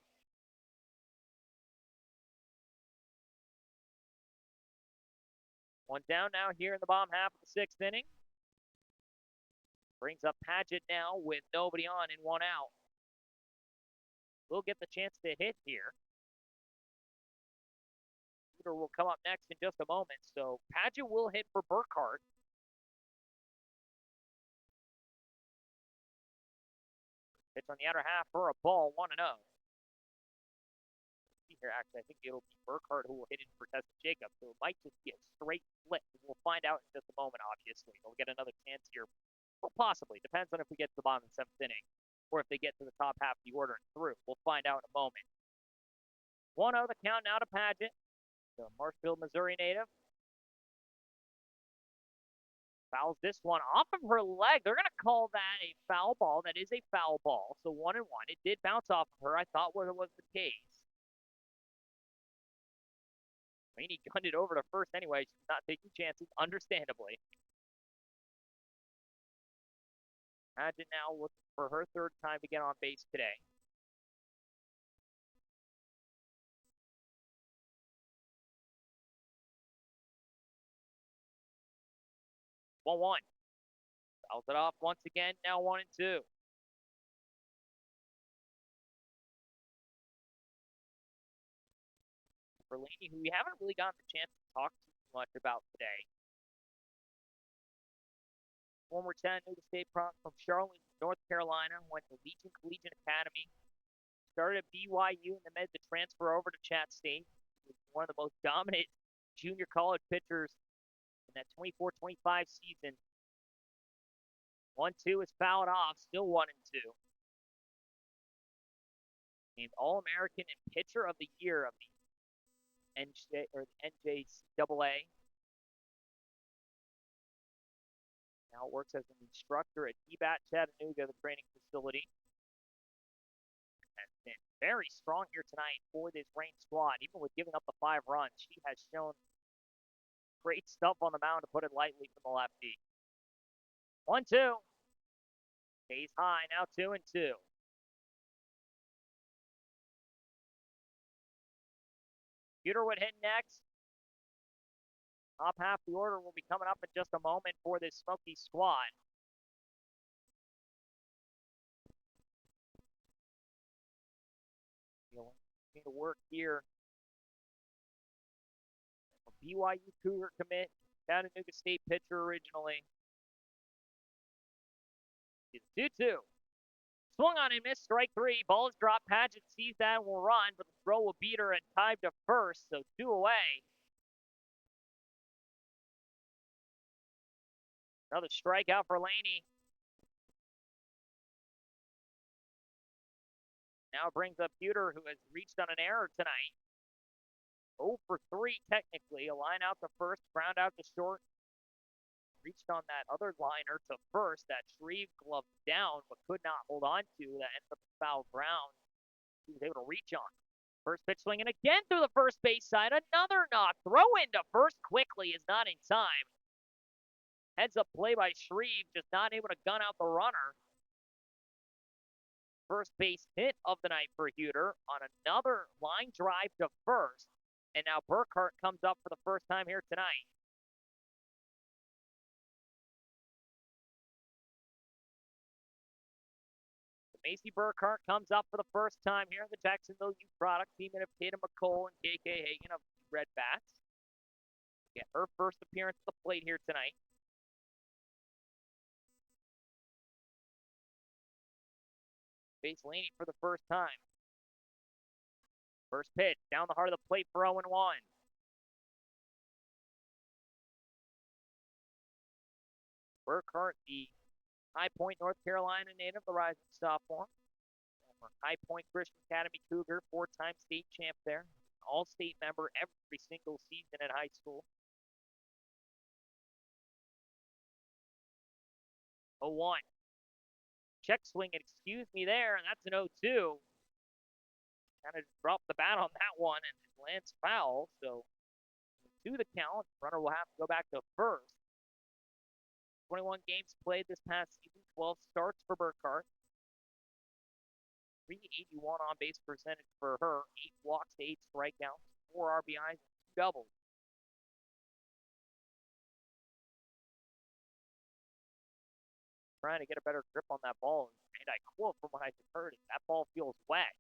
One down now here in the bottom half of the 6th inning. Brings up Padgett now with nobody on and 1 out. We'll get the chance to hit here. Peter will come up next in just a moment, so Padgett will hit for Burkhart. Pitch on the outer half for a ball, 1-0. Here, actually, I think it'll be Burkhart who will hit it for Tessa Jacobs, so it might just be a straight flip. We'll find out in just a moment, obviously. They'll get another chance here. Well, possibly. Depends on if we get to the bottom of the 7th inning or if they get to the top half of the order and through. We'll find out in a moment. 1-0 the count now to Padgett, the Marshfield, Missouri native. Fouls this one off of her leg. They're going to call that a foul ball. That is a foul ball. So 1-1. It did bounce off of her. I thought what was the case. Laney gunned it over to first anyway. She's not taking chances, understandably. Padgett now looking for her 3rd time to get on base today. One. Fouls it off once again, now 1-2. For Laney, who we haven't really gotten the chance to talk too much about today. Former Chattanooga State product from Charlotte, North Carolina, went to Legion Collegiate Academy. Started at BYU and then made the transfer over to Chat State. He was one of the most dominant junior college pitchers in that 24-25 season. 1-2 is fouled off, still 1-2. Named All-American and Pitcher of the Year of the NJAA. Now works as an instructor at EBAT Chattanooga, the training facility. Has been very strong here tonight for this Rain squad. Even with giving up the 5 runs, she has shown great stuff on the mound, to put it lightly, from the lefty. 1-2. Stays high, now 2-2. Huter would hit next. Top half the order will be coming up in just a moment for this Smoky squad. You'll need to work here. A BYU Cougar commit, Chattanooga State pitcher originally. It's 2-2. Swung on and missed, strike 3. Ball is dropped. Padgett sees that and will run, but the throw will beat her and tied to first, so 2 away. Another strikeout for Laney. Now brings up Huter, who has reached on an error tonight. 0 for 3 technically. A line out to first, ground out to short. Reached on that other liner to first. That Shreve gloved down, but could not hold on to. That ends up foul ground. He was able to reach on. First pitch swinging again through the first base side. Another knock. Throw into first quickly is not in time. Heads up play by Shreve, just not able to gun out the runner. First base hit of the night for Huter on another line drive to first. And now Burkhart comes up for the first time here tonight. Macy Burkhart comes up for the first time here in the Jacksonville Youth Product, teaming of Tatum McCole and KK Hagan of Red Bats. Get her first appearance at the plate here tonight. Base Laney for the first time. First pitch down the heart of the plate for 0-1. Burkhart, the High Point, North Carolina native, the rising sophomore. High Point Christian Academy Cougar, four-time state champ there. All-state member every single season at high school. 0-1. Check swing, excuse me there, and that's an 0-2. Kind of dropped the bat on that one, and it lands foul, so to the count. Runner will have to go back to first. 21 games played this past season, 12 starts for Burkhart. 381 on base percentage for her, 8 walks to 8 strikeouts, 4 RBIs, 2 doubles. Trying to get a better grip on that ball, and I quote from what I just heard, that ball feels wet.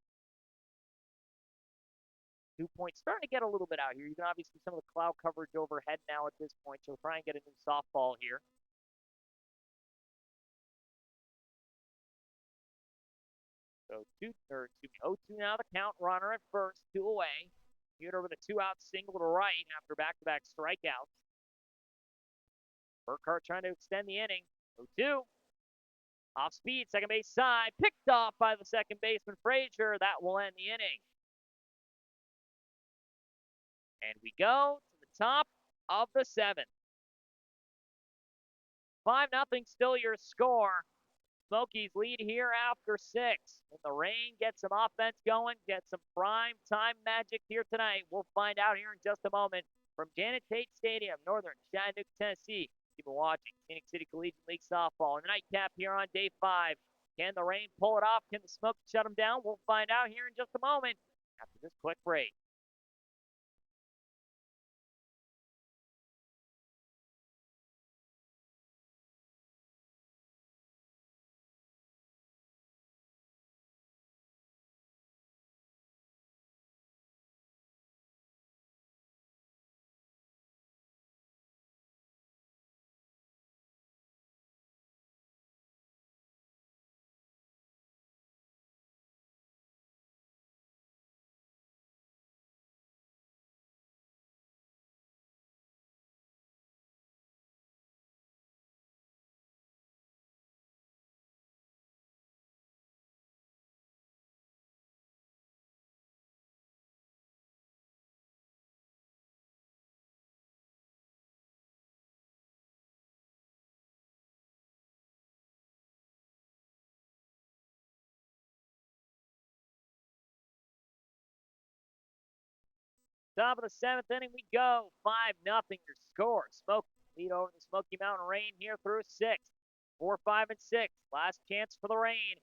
2 points starting to get a little bit out here. You can obviously see some of the cloud coverage overhead now at this point, so try and get a new softball here. So 0-2 now the count. Runner at first, 2 away. Huter with a 2-out single to right after back-to-back strikeouts. Burkhart trying to extend the inning. 0-2. Off speed, second base side. Picked off by the second baseman, Frazier. That will end the inning. And we go to the top of the 7th. 5-0 still your score. Smokies lead here after 6. And the rain gets some offense going, get some prime time magic here tonight. We'll find out here in just a moment from Janet Tate Stadium, Northern Chattanooga, Tennessee. Keep watching Phoenix City Collegiate League Softball. And the nightcap here on day 5. Can the rain pull it off? Can the Smokies shut them down? We'll find out here in just a moment after this quick break. Top of the 7th inning we go. 5-0 your score. Smokies lead over the Smoky Mountain Rain here through 6. 4, 5, and 6. Last chance for the Rain.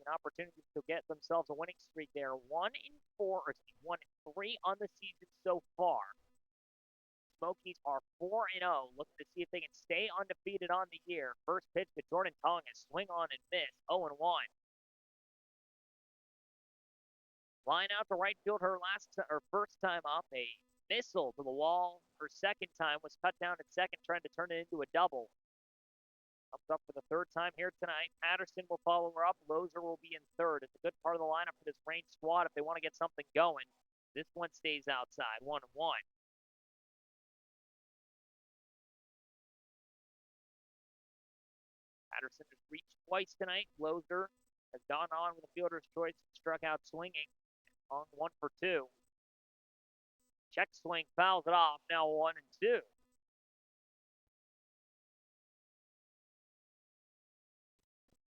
An opportunity to get themselves a winning streak there. 1-4, or 1-3 on the season so far. Smokies are 4-0. Looking to see if they can stay undefeated on the year. First pitch to Jordan Tongas. Swing on and miss. 0-1. Line out to right field her first time up. A missile to the wall. Her second time was cut down at second, trying to turn it into a double. Comes up for the 3rd time here tonight. Patterson will follow her up. Loser will be in 3rd. It's a good part of the lineup for this Rain squad if they want to get something going. This one stays outside. 1-1. Patterson has reached twice tonight. Loser has gone on with the fielder's choice, struck out swinging. On 1 for 2. Check swing, fouls it off. Now 1-2.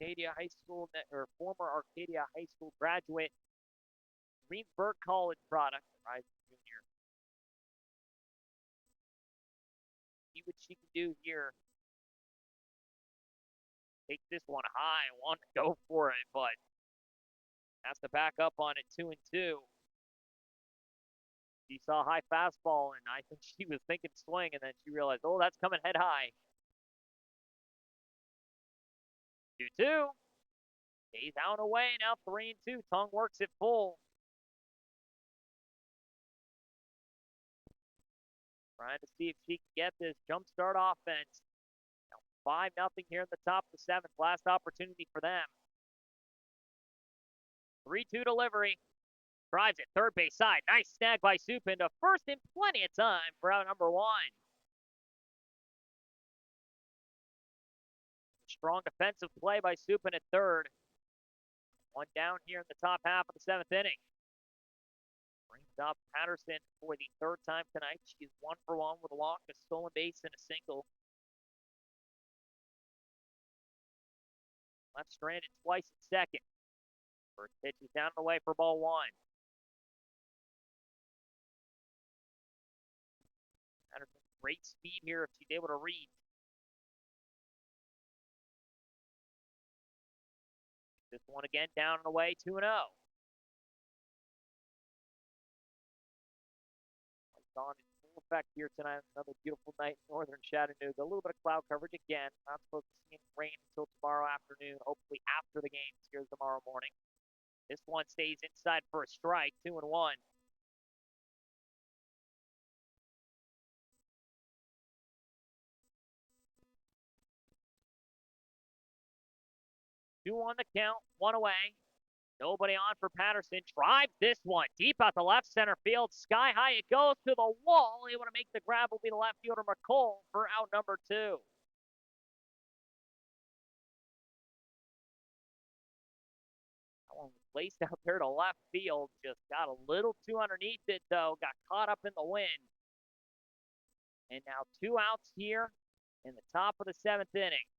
Arcadia High School, or former Arcadia High School graduate Greensburg College product, Rising Junior. See what she can do here. Take this one high, want to go for it, but has to back up on it 2-2. She saw a high fastball, and I think she was thinking swing, and then she realized, oh, that's coming head high. 2-2. Stays out and away, now 3-2. Tongue works it full. Trying to see if she can get this jumpstart offense. 5-0 here in the top of the seventh. Last opportunity for them. 3-2 delivery. Drives it third base side. Nice snag by Supin to first in plenty of time for out number one. Strong defensive play by Supin at third. One down here in the top half of the seventh inning. Brings up Patterson for the third time tonight. She's 1 for 1 with a walk, a stolen base, and a single. Left stranded twice at second. First pitch is down and away for ball one. Patterson, great speed here if she's able to read. This one again down and away, 2-0. On in full effect here tonight. Another beautiful night in northern Chattanooga. A little bit of cloud coverage again. Not supposed to see any rain until tomorrow afternoon. Hopefully after the games here tomorrow morning. This one stays inside for a strike. 2-1. 2 on the count. 1 away. Nobody on for Patterson. Drives this one deep out the left center field. Sky high. It goes to the wall. Able to make the grab will be the left fielder McCall for out number 2. That one was placed out there to left field. Just got a little too underneath it, though. Got caught up in the wind. And now 2 outs here in the top of the seventh inning.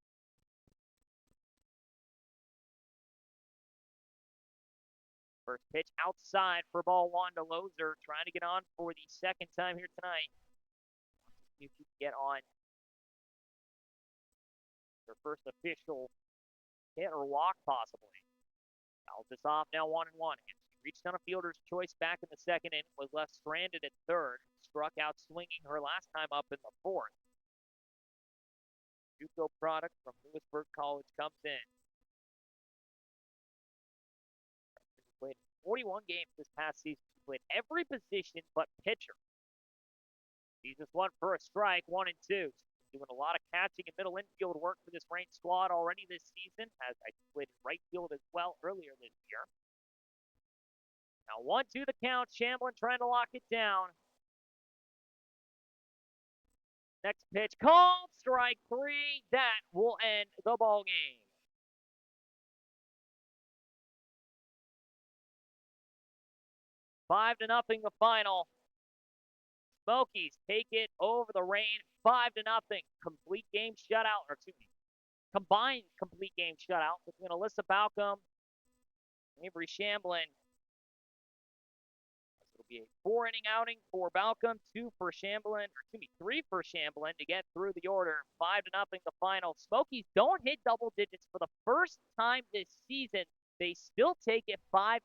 First pitch outside for ball one to Loser, trying to get on for the second time here tonight. See if you can get on their first official hit or walk, possibly. Fouls this off now 1-1. And she reached on a fielder's choice back in the second inning, was left stranded at third, struck out swinging her last time up in the fourth. JUCO product from Lewisburg College comes in. Played 41 games this past season. She played every position but pitcher. Sees this one for a strike, 1-2. She's doing a lot of catching and middle infield work for this Reign squad already this season. Has played right field as well earlier this year. Now 1-2 the count. Shamblin trying to lock it down. Next pitch called, strike 3. That will end the ball game. 5-0 the final. Smokies take it over the Reign, 5-0. Complete game shutout, or excuse me, combined complete game shutout between Alyssa Balcom and Avery Shamblin. It'll be a 4-inning outing for Balcom, 2 for Shamblin, or excuse me, 3 for Shamblin to get through the order. 5-0 the final. Smokies don't hit double digits for the first time this season. They still take it 5-0.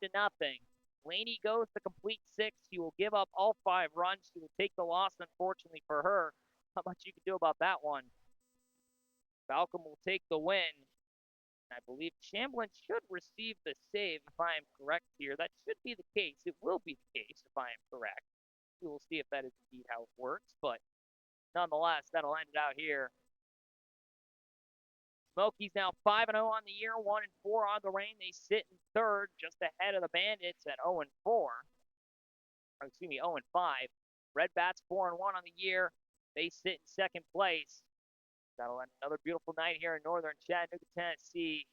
Laney goes to complete 6. She will give up all 5 runs. She will take the loss, unfortunately for her. Not much you can do about that one. Balcom will take the win. I believe Shamblin should receive the save if I am correct here. That should be the case. It will be the case if I am correct. We will see if that is indeed how it works. But nonetheless, that'll end it out here. Smokies now 5-0 on the year, 1-4 on the Reign. They sit in third, just ahead of the Bandits at 0-4. Or excuse me, 0-5. Red Bats 4-1 on the year. They sit in second place. That'll end another beautiful night here in northern Chattanooga, Tennessee.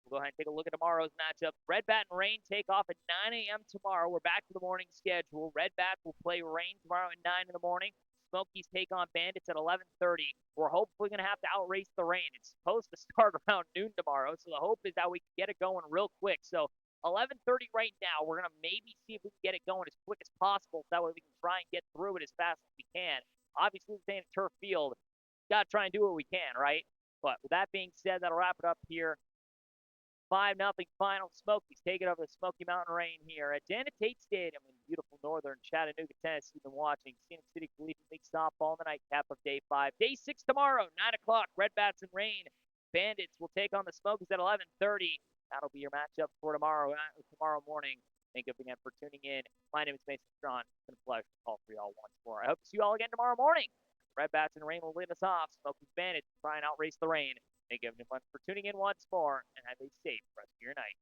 We'll go ahead and take a look at tomorrow's matchup. Red Bat and Reign take off at 9 a.m. tomorrow. We're back to the morning schedule. Red Bats will play Reign tomorrow at 9 in the morning. Smokies take on Bandits at 11:30. We're hopefully going to have to outrace the Reign. It's supposed to start around noon tomorrow, so the hope is that we can get it going real quick. So 11:30 right now. We're going to maybe see if we can get it going as quick as possible. So that way we can try and get through it as fast as we can. Obviously, staying at turf field, got to try and do what we can, right? But with that being said, that'll wrap it up here. 5-0 final. Smokies take it over the Smoky Mountain Rain here at Janet Tate Stadium in beautiful northern Chattanooga, Tennessee. You've been watching Scenic City Collegiate League softball in the nightcap of Day 5. Day 6 tomorrow, 9 o'clock. Red Bats and Rain. Bandits will take on the Smokies at 11:30. That'll be your matchup for tomorrow morning. Thank you again for tuning in. My name is Mason Straughn. It's been a pleasure to call for y'all once more. I hope to see you all again tomorrow morning. Red Bats and Rain will lead us off. Smokies Bandits try and outrace the rain. Thank you everyone for tuning in once more, and have a safe rest of your night.